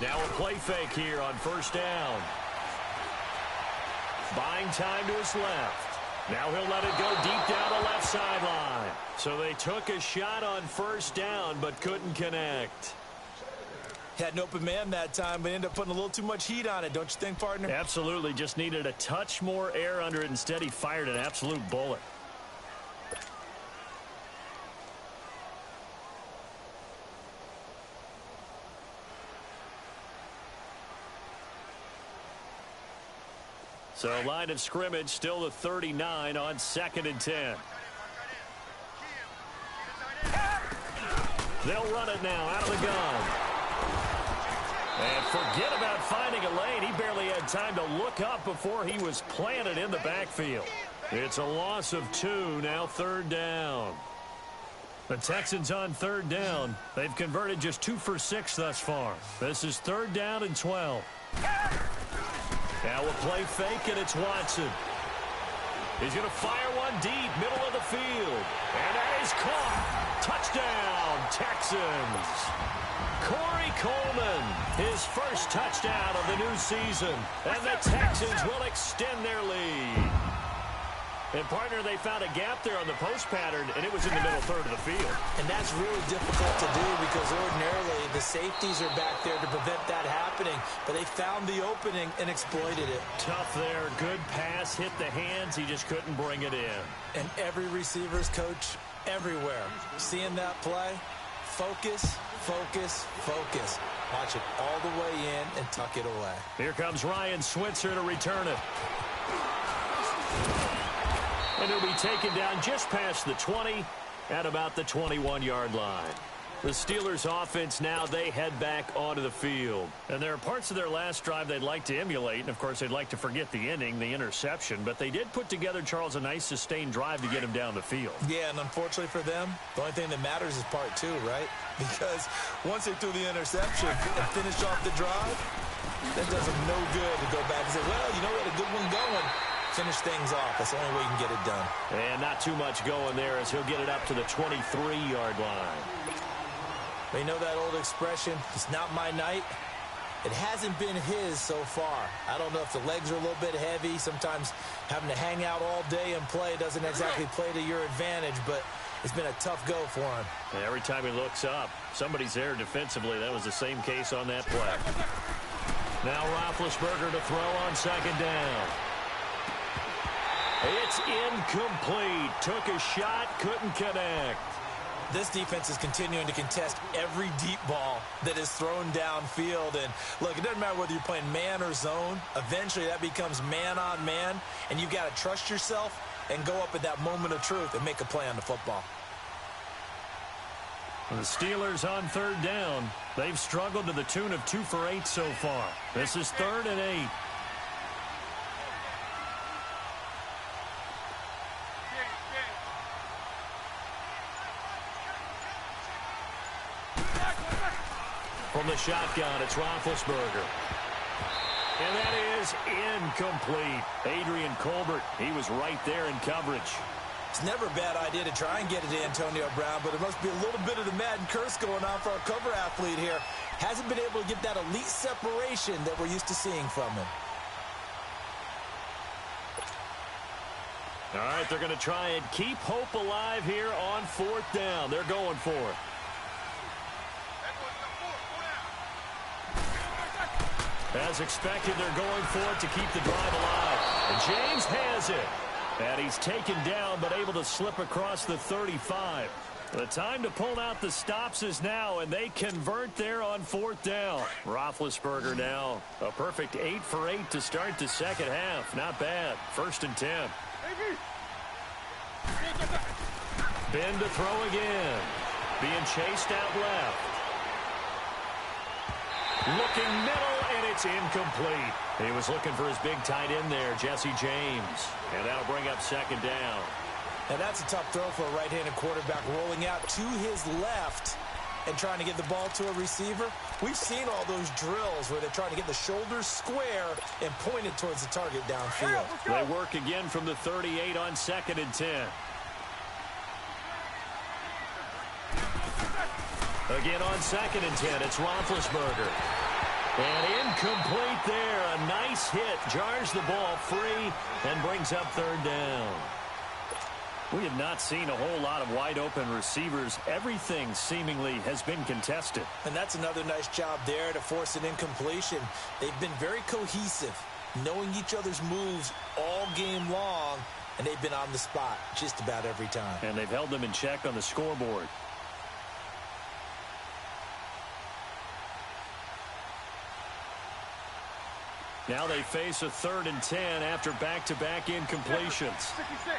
Now a play fake here on 1st down. Buying time to his left. Now he'll let it go deep down the left sideline. So they took a shot on 1st down but couldn't connect. Had an open man that time, but ended up putting a little too much heat on it, don't you think, partner? Absolutely. Just needed a touch more air under it. Instead, he fired an absolute bullet. So line of scrimmage still the 39 on 2nd and 10. They'll run it now out of the gun. And forget about finding a lane. He barely had time to look up before he was planted in the backfield. It's a loss of 2, now 3rd down. The Texans on 3rd down. They've converted just 2 for 6 thus far. This is 3rd down and 12. Now a play fake, and it's Watson. He's going to fire one deep, middle of the field. And that is caught. Touchdown, Texans. Corey Coleman, his first touchdown of the new season. And the Texans will extend their lead. And, partner, they found a gap there on the post pattern, and it was in the middle third of the field. And that's really difficult to do because ordinarily the safeties are back there to prevent that happening. But they found the opening and exploited it. Tough there. Good pass. Hit the hands. He just couldn't bring it in. And every receiver's coach everywhere. Seeing that play, focus, focus, focus. Watch it all the way in and tuck it away. Here comes Ryan Switzer to return it. And he'll be taken down just past the 20 at about the 21-yard line. The Steelers offense now, they head back onto the field. And there are parts of their last drive they'd like to emulate. And, of course, they'd like to forget the inning, the interception. But they did put together, Charles, a nice sustained drive to get him down the field. Yeah, and unfortunately for them, the only thing that matters is part 2, right? Because once they threw the interception and finished off the drive, that does them no good to go back and say, well, you know, we had a good one going. Finish things off. That's the only way you can get it done. And not too much going there as he'll get it up to the 23-yard line. But you know that old expression, it's not my night? It hasn't been his so far. I don't know if the legs are a little bit heavy. Sometimes having to hang out all day and play doesn't exactly play to your advantage, but it's been a tough go for him. And every time he looks up, somebody's there defensively. That was the same case on that play. Now Roethlisberger to throw on 2nd down. It's incomplete. Took a shot, couldn't connect. This defense is continuing to contest every deep ball that is thrown downfield. And, look, it doesn't matter whether you're playing man or zone. Eventually that becomes man on man, and you've got to trust yourself and go up at that moment of truth and make a play on the football. The Steelers on 3rd down. They've struggled to the tune of 2 for 8 so far. This is 3rd and 8. From the shotgun, it's Roethlisberger. And that is incomplete. Adrian Colbert, he was right there in coverage. It's never a bad idea to try and get it to Antonio Brown, but it must be a little bit of the Madden curse going on for our cover athlete here. Hasn't been able to get that elite separation that we're used to seeing from him. All right, they're going to try and keep hope alive here on 4th down. They're going for it. As expected, they're going for it to keep the drive alive. And James has it. And he's taken down, but able to slip across the 35. The time to pull out the stops is now, and they convert there on 4th down. Roethlisberger now, a perfect 8 for 8 to start the second half. Not bad. 1st and 10. Ben to throw again. Being chased out left. Looking middle, and it's incomplete. He was looking for his big tight end there, Jesse James. And that'll bring up 2nd down. Now that's a tough throw for a right-handed quarterback, rolling out to his left and trying to get the ball to a receiver. We've seen all those drills where they're trying to get the shoulders square and point it towards the target downfield. They work again from the 38 on 2nd and 10. Again on 2nd and 10, it's Roethlisberger. And incomplete there. A nice hit. Jars the ball free and brings up 3rd down. We have not seen a whole lot of wide-open receivers. Everything seemingly has been contested. And that's another nice job there to force an incompletion. They've been very cohesive, knowing each other's moves all game long, and they've been on the spot just about every time. And they've held them in check on the scoreboard. Now they face a 3rd and 10 after back-to-back incompletions. 66.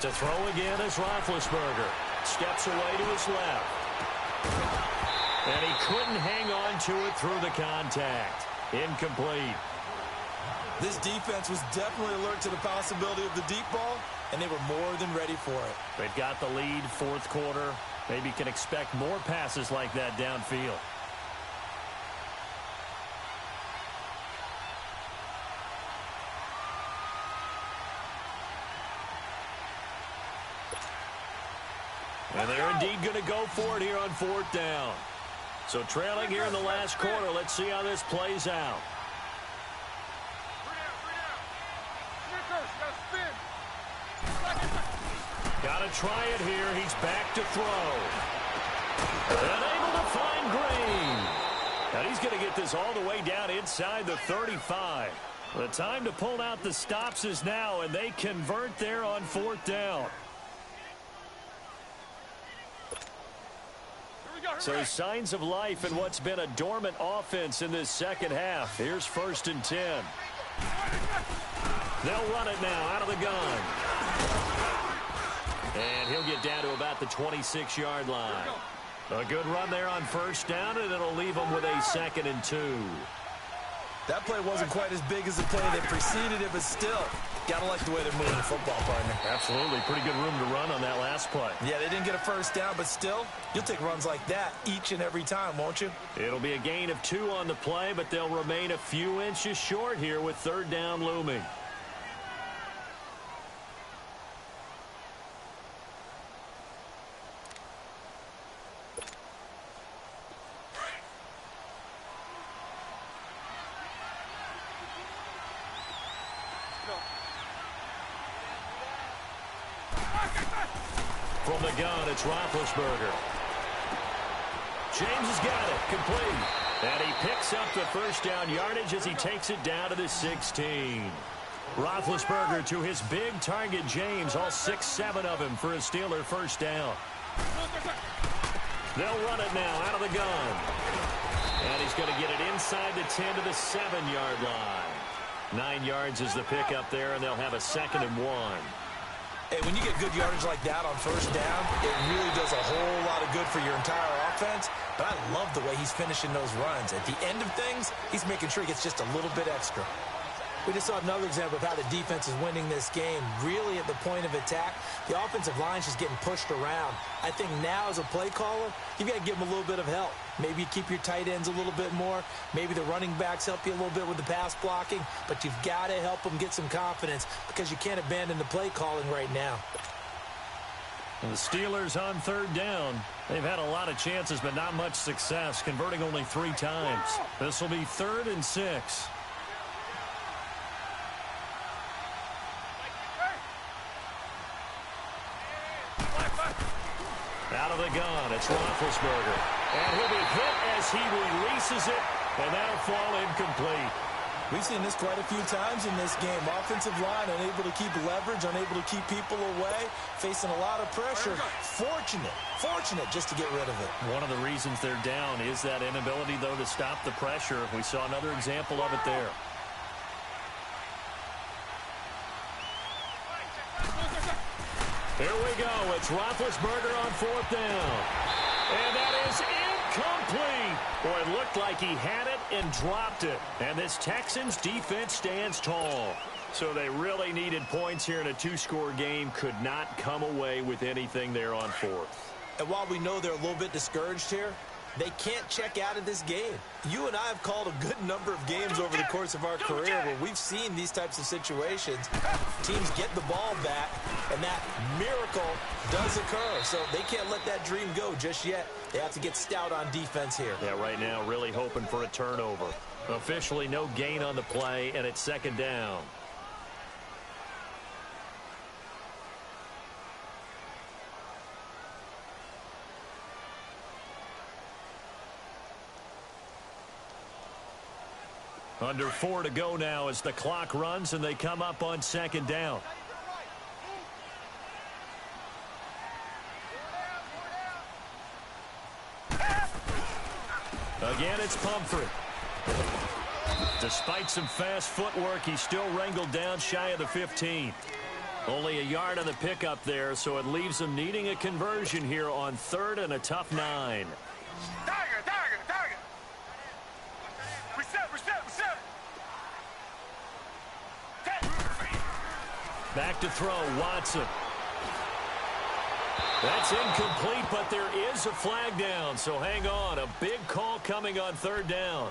To throw again is Roethlisberger. Steps away to his left. And he couldn't hang on to it through the contact. Incomplete. This defense was definitely alert to the possibility of the deep ball, and they were more than ready for it. They've got the lead, 4th quarter. Maybe can expect more passes like that downfield. And they're indeed going to go for it here on 4th down. So trailing here in the last quarter. Let's see how this plays out. Got to try it here. He's back to throw. And able to find Green. And he's going to get this all the way down inside the 35. The time to pull out the stops is now, and they convert there on 4th down. So signs of life in what's been a dormant offense in this second half. Here's 1st and 10. They'll run it now out of the gun. And he'll get down to about the 26-yard line. A good run there on 1st down, and it'll leave them with a 2nd and 2. That play wasn't quite as big as the play that preceded it, but still, gotta like the way they're moving the football, partner. Absolutely. Pretty good room to run on that last play. Yeah, they didn't get a 1st down, but still, you'll take runs like that each and every time, won't you? It'll be a gain of 2 on the play, but they'll remain a few inches short here with 3rd down looming. From the gun, it's Roethlisberger. James has got it, complete. And he picks up the 1st down yardage as he takes it down to the 16. Roethlisberger to his big target, James, all 6-7 of him for a Steeler 1st down. They'll run it now out of the gun. And he's going to get it inside the 10 to the 7-yard line. 9 yards is the pickup there, and they'll have a 2nd and 1. Hey, when you get good yardage like that on 1st down, it really does a whole lot of good for your entire offense. But I love the way he's finishing those runs. At the end of things, he's making sure he gets just a little bit extra. We just saw another example of how the defense is winning this game. Really at the point of attack, the offensive line's just getting pushed around. I think now as a play caller, you've got to give them a little bit of help. Maybe you keep your tight ends a little bit more. Maybe the running backs help you a little bit with the pass blocking. But you've got to help them get some confidence because you can't abandon the play calling right now. And the Steelers on 3rd down. They've had a lot of chances, but not much success, converting only 3 times. This will be 3rd and 6. Out of the gun, it's Roethlisberger. And he'll be hit as he releases it, and that'll fall incomplete. We've seen this quite a few times in this game. Offensive line unable to keep leverage, unable to keep people away, facing a lot of pressure. Fortunate just to get rid of it. One of the reasons they're down is that inability, though, to stop the pressure. We saw another example of it there. Here we go. It's Roethlisberger on 4th down. And that is incomplete. Boy, it looked like he had it and dropped it. And this Texans defense stands tall. So they really needed points here in a 2-score game. Could not come away with anything there on 4th. And while we know they're a little bit discouraged here, they can't check out of this game. You and I have called a good number of games over the course of our career where we've seen these types of situations. Teams get the ball back, and that miracle does occur. So they can't let that dream go just yet. They have to get stout on defense here. Yeah, right now really hoping for a turnover. Officially no gain on the play, and it's second down. Under 4 to go now as the clock runs and they come up on second down. Again, it's Pumphrey. Despite some fast footwork, he's still wrangled down shy of the 15. Only a yard on the pickup there, so it leaves them needing a conversion here on third and a tough 9. Target. Reset. Back to throw, Watson. That's incomplete, but there is a flag down, so hang on. A big call coming on third down.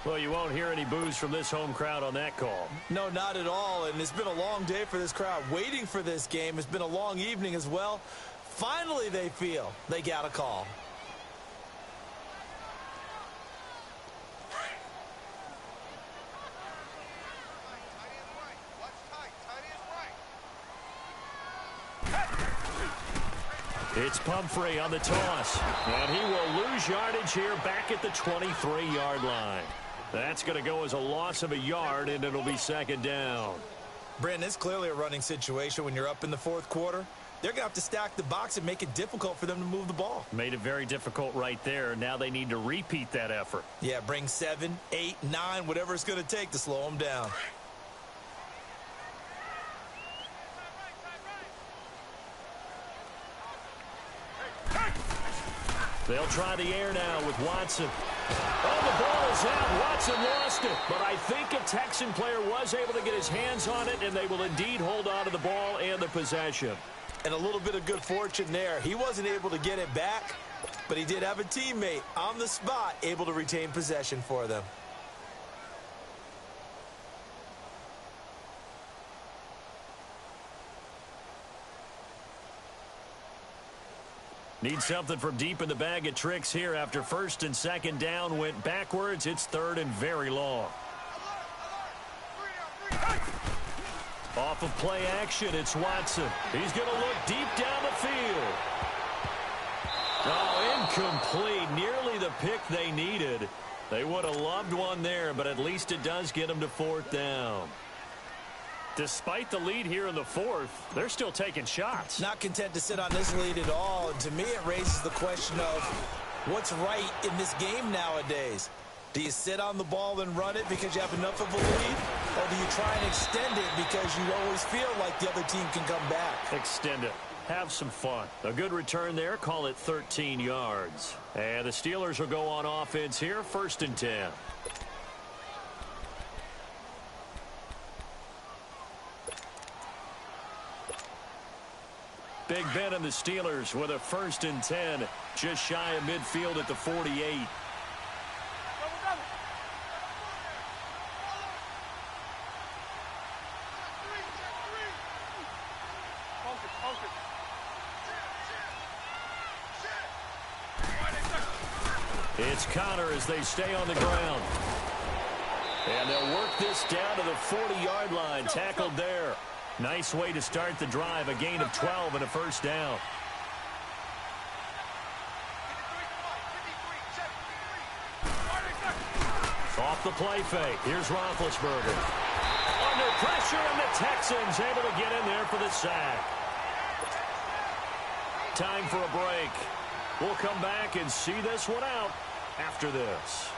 Well, you won't hear any boos from this home crowd on that call. No, not at all, and it's been a long day for this crowd. Waiting for this game. It's been a long evening as well. Finally, they feel they got a call. It's Pumphrey on the toss, and he will lose yardage here back at the 23-yard line. That's going to go as a loss of a yard, and it'll be second down. Brandon, it's clearly a running situation when you're up in the fourth quarter. They're going to have to stack the box and make it difficult for them to move the ball. Made it very difficult right there. Now they need to repeat that effort. Yeah, bring 7, 8, 9, whatever it's going to take to slow them down. They'll try the air now with Watson. Oh, the ball is out. Watson lost it. But I think a Texan player was able to get his hands on it, and they will indeed hold on to the ball and the possession. And a little bit of good fortune there. He wasn't able to get it back, but he did have a teammate on the spot able to retain possession for them. Need something from deep in the bag of tricks here after first and second down went backwards. It's third and very long. Off of play action, it's Watson. He's going to look deep down the field. Oh, incomplete. Nearly the pick they needed. They would have loved one there, but at least it does get them to fourth down. Despite the lead here in the fourth, they're still taking shots. Not content to sit on this lead at all. And to me, it raises the question of what's right in this game nowadays. Do you sit on the ball and run it because you have enough of a lead? Or do you try and extend it because you always feel like the other team can come back? Extend it. Have some fun. A good return there. Call it 13 yards. And the Steelers will go on offense here. First and 10. Big Ben and the Steelers with a first and 10. Just shy of midfield at the 48. It's Connor as they stay on the ground. And they'll work this down to the 40-yard line. Tackled there. Nice way to start the drive. A gain of 12 and a first down. Off the play fake. Here's Roethlisberger. Under pressure, and the Texans able to get in there for the sack. Time for a break. We'll come back and see this one out after this.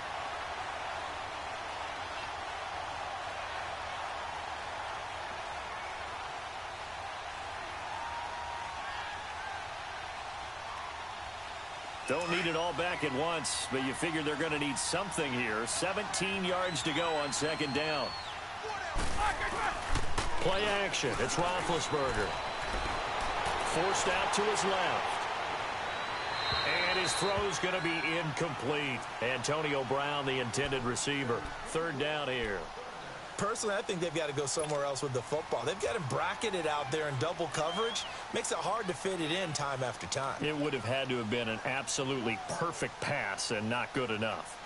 Don't need it all back at once, but you figure they're going to need something here. 17 yards to go on second down. Play action. It's Roethlisberger. Forced out to his left. And his throw's going to be incomplete. Antonio Brown, the intended receiver. Third down here. Personally, I think they've got to go somewhere else with the football. They've got him bracketed out there in double coverage. Makes it hard to fit it in time after time. It would have had to have been an absolutely perfect pass and not good enough.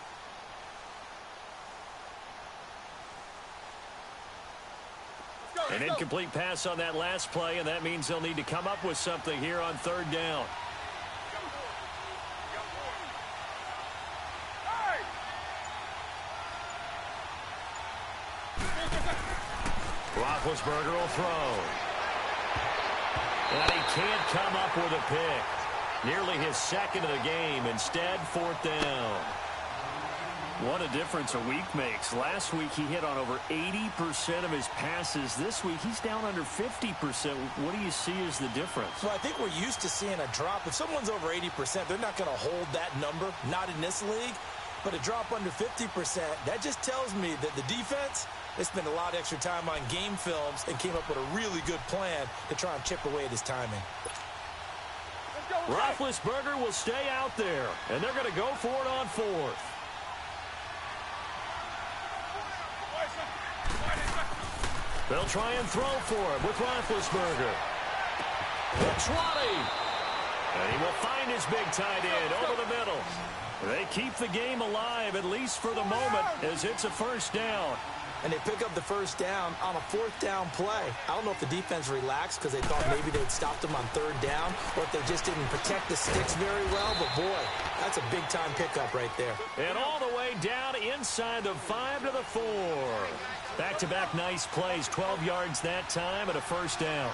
An incomplete pass on that last play, and that means they'll need to come up with something here on third down. Roethlisberger will throw. And he can't come up with a pick. Nearly his second of the game. Instead, fourth down. What a difference a week makes. Last week, he hit on over 80% of his passes. This week, he's down under 50%. What do you see as the difference? Well, I think we're used to seeing a drop. If someone's over 80%, they're not going to hold that number. Not in this league. But a drop under 50%, that just tells me that the defense, they spent a lot of extra time on game films and came up with a really good plan to try and chip away at his timing. Roethlisberger will stay out there, and they're going to go for it on fourth. They'll try and throw for it with Roethlisberger. The 20. And he will find his big tight end over the middle. They keep the game alive, at least for the moment, as it's a first down. And they pick up the first down on a fourth down play. I don't know if the defense relaxed because they thought maybe they'd stopped them on third down, or if they just didn't protect the sticks very well. But, boy, that's a big-time pickup right there. And all the way down inside the 5 to the 4. Back-to-back nice plays, 12 yards that time and a first down.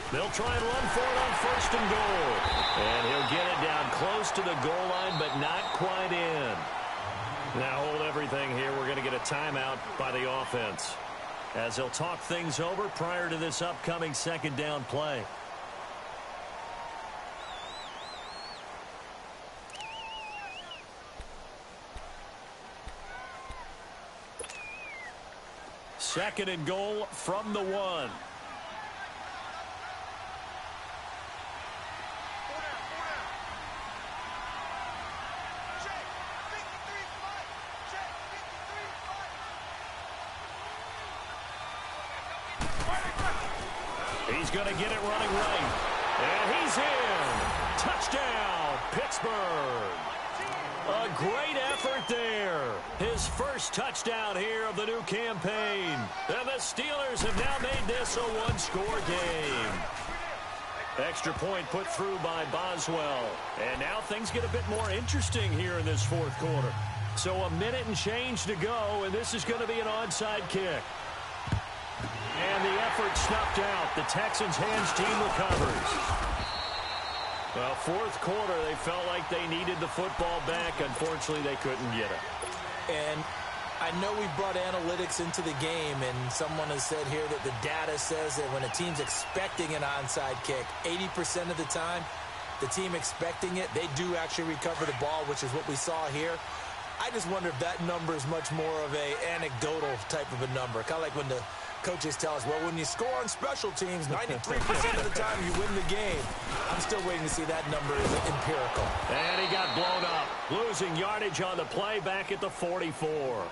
They'll try and run for it on first and goal. And he'll get it down close to the goal line, but not quite in. Now hold everything here. We're going to get a timeout by the offense, as they'll talk things over prior to this upcoming second down play. Second and goal from the 1. He's going to get it running right. And he's in. Touchdown, Pittsburgh. A great effort there. His first touchdown here of the new campaign. And the Steelers have now made this a one-score game. Extra point put through by Boswell. And now things get a bit more interesting here in this fourth quarter. So a minute and change to go, and this is going to be an onside kick. And the effort snuffed out. The Texans' hands team recovers. Well, fourth quarter, they felt like they needed the football back. Unfortunately, they couldn't get it. And I know we brought analytics into the game, and someone has said here that the data says that when a team's expecting an onside kick, 80% of the time, the team expecting it, they do actually recover the ball, which is what we saw here. I just wonder if that number is much more of a anecdotal type of a number. Kind of like when the coaches tell us, well, when you score on special teams, 93% of the time you win the game. I'm still waiting to see that number is empirical. And he got blown up, losing yardage on the play back at the 44.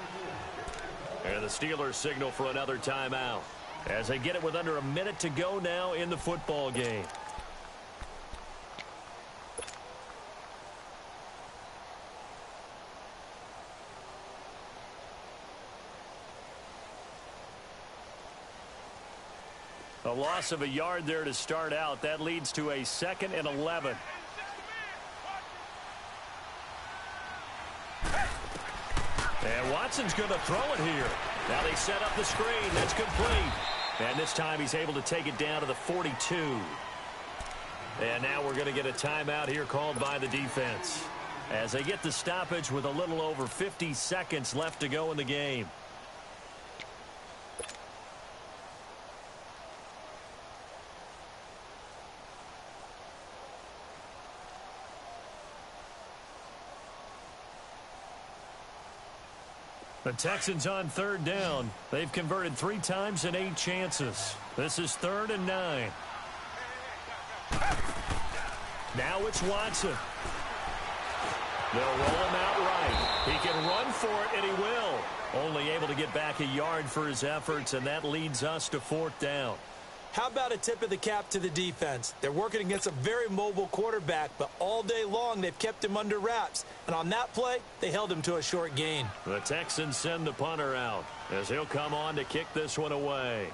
And the Steelers signal for another timeout as they get it with under a minute to go now in the football game. A loss of a yard there to start out. That leads to a 2nd and 11. And Watson's going to throw it here. Now they set up the screen. That's complete. And this time he's able to take it down to the 42. And now we're going to get a timeout here called by the defense, as they get the stoppage with a little over 50 seconds left to go in the game. The Texans on third down. They've converted 3 times in 8 chances. This is 3rd and 9. Now it's Watson. They'll roll him out right. He can run for it, and he will. Only able to get back a yard for his efforts, and that leads us to 4th down. How about a tip of the cap to the defense? They're working against a very mobile quarterback, but all day long they've kept him under wraps. And on that play, they held him to a short gain. The Texans send the punter out as he'll come on to kick this one away.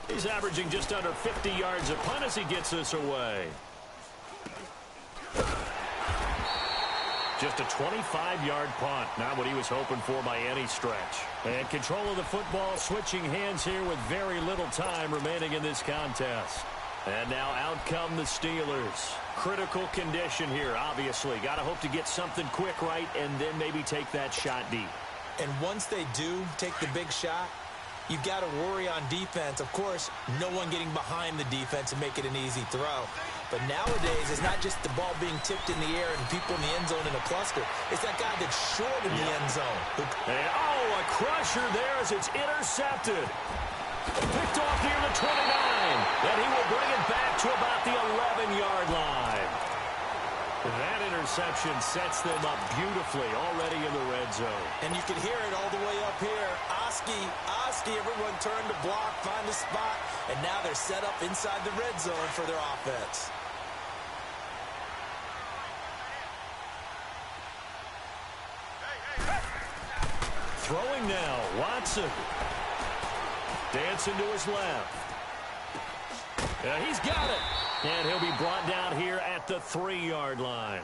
He's averaging just under 50 yards a punt as he gets this away. Just a 25-yard punt, not what he was hoping for by any stretch. And control of the football, switching hands here with very little time remaining in this contest. And now out come the Steelers. Critical condition here, obviously. Got to hope to get something quick right and then maybe take that shot deep. And once they do take the big shot, you've got to worry on defense. Of course, no one getting behind the defense and make it an easy throw. But nowadays, it's not just the ball being tipped in the air and people in the end zone in a cluster. It's that guy that's short in the end zone. And, a crusher there as it's intercepted. Picked off near the 29. And he will bring it back to about the 11-yard line. That interception sets them up beautifully already in the red zone. And you can hear it all the way up here. Oski, everyone turned to block, find a spot, and now they're set up inside the red zone for their offense. Throwing now, Watson. Dancing to his left. Yeah, he's got it. And he'll be brought down here at the 3-yard line.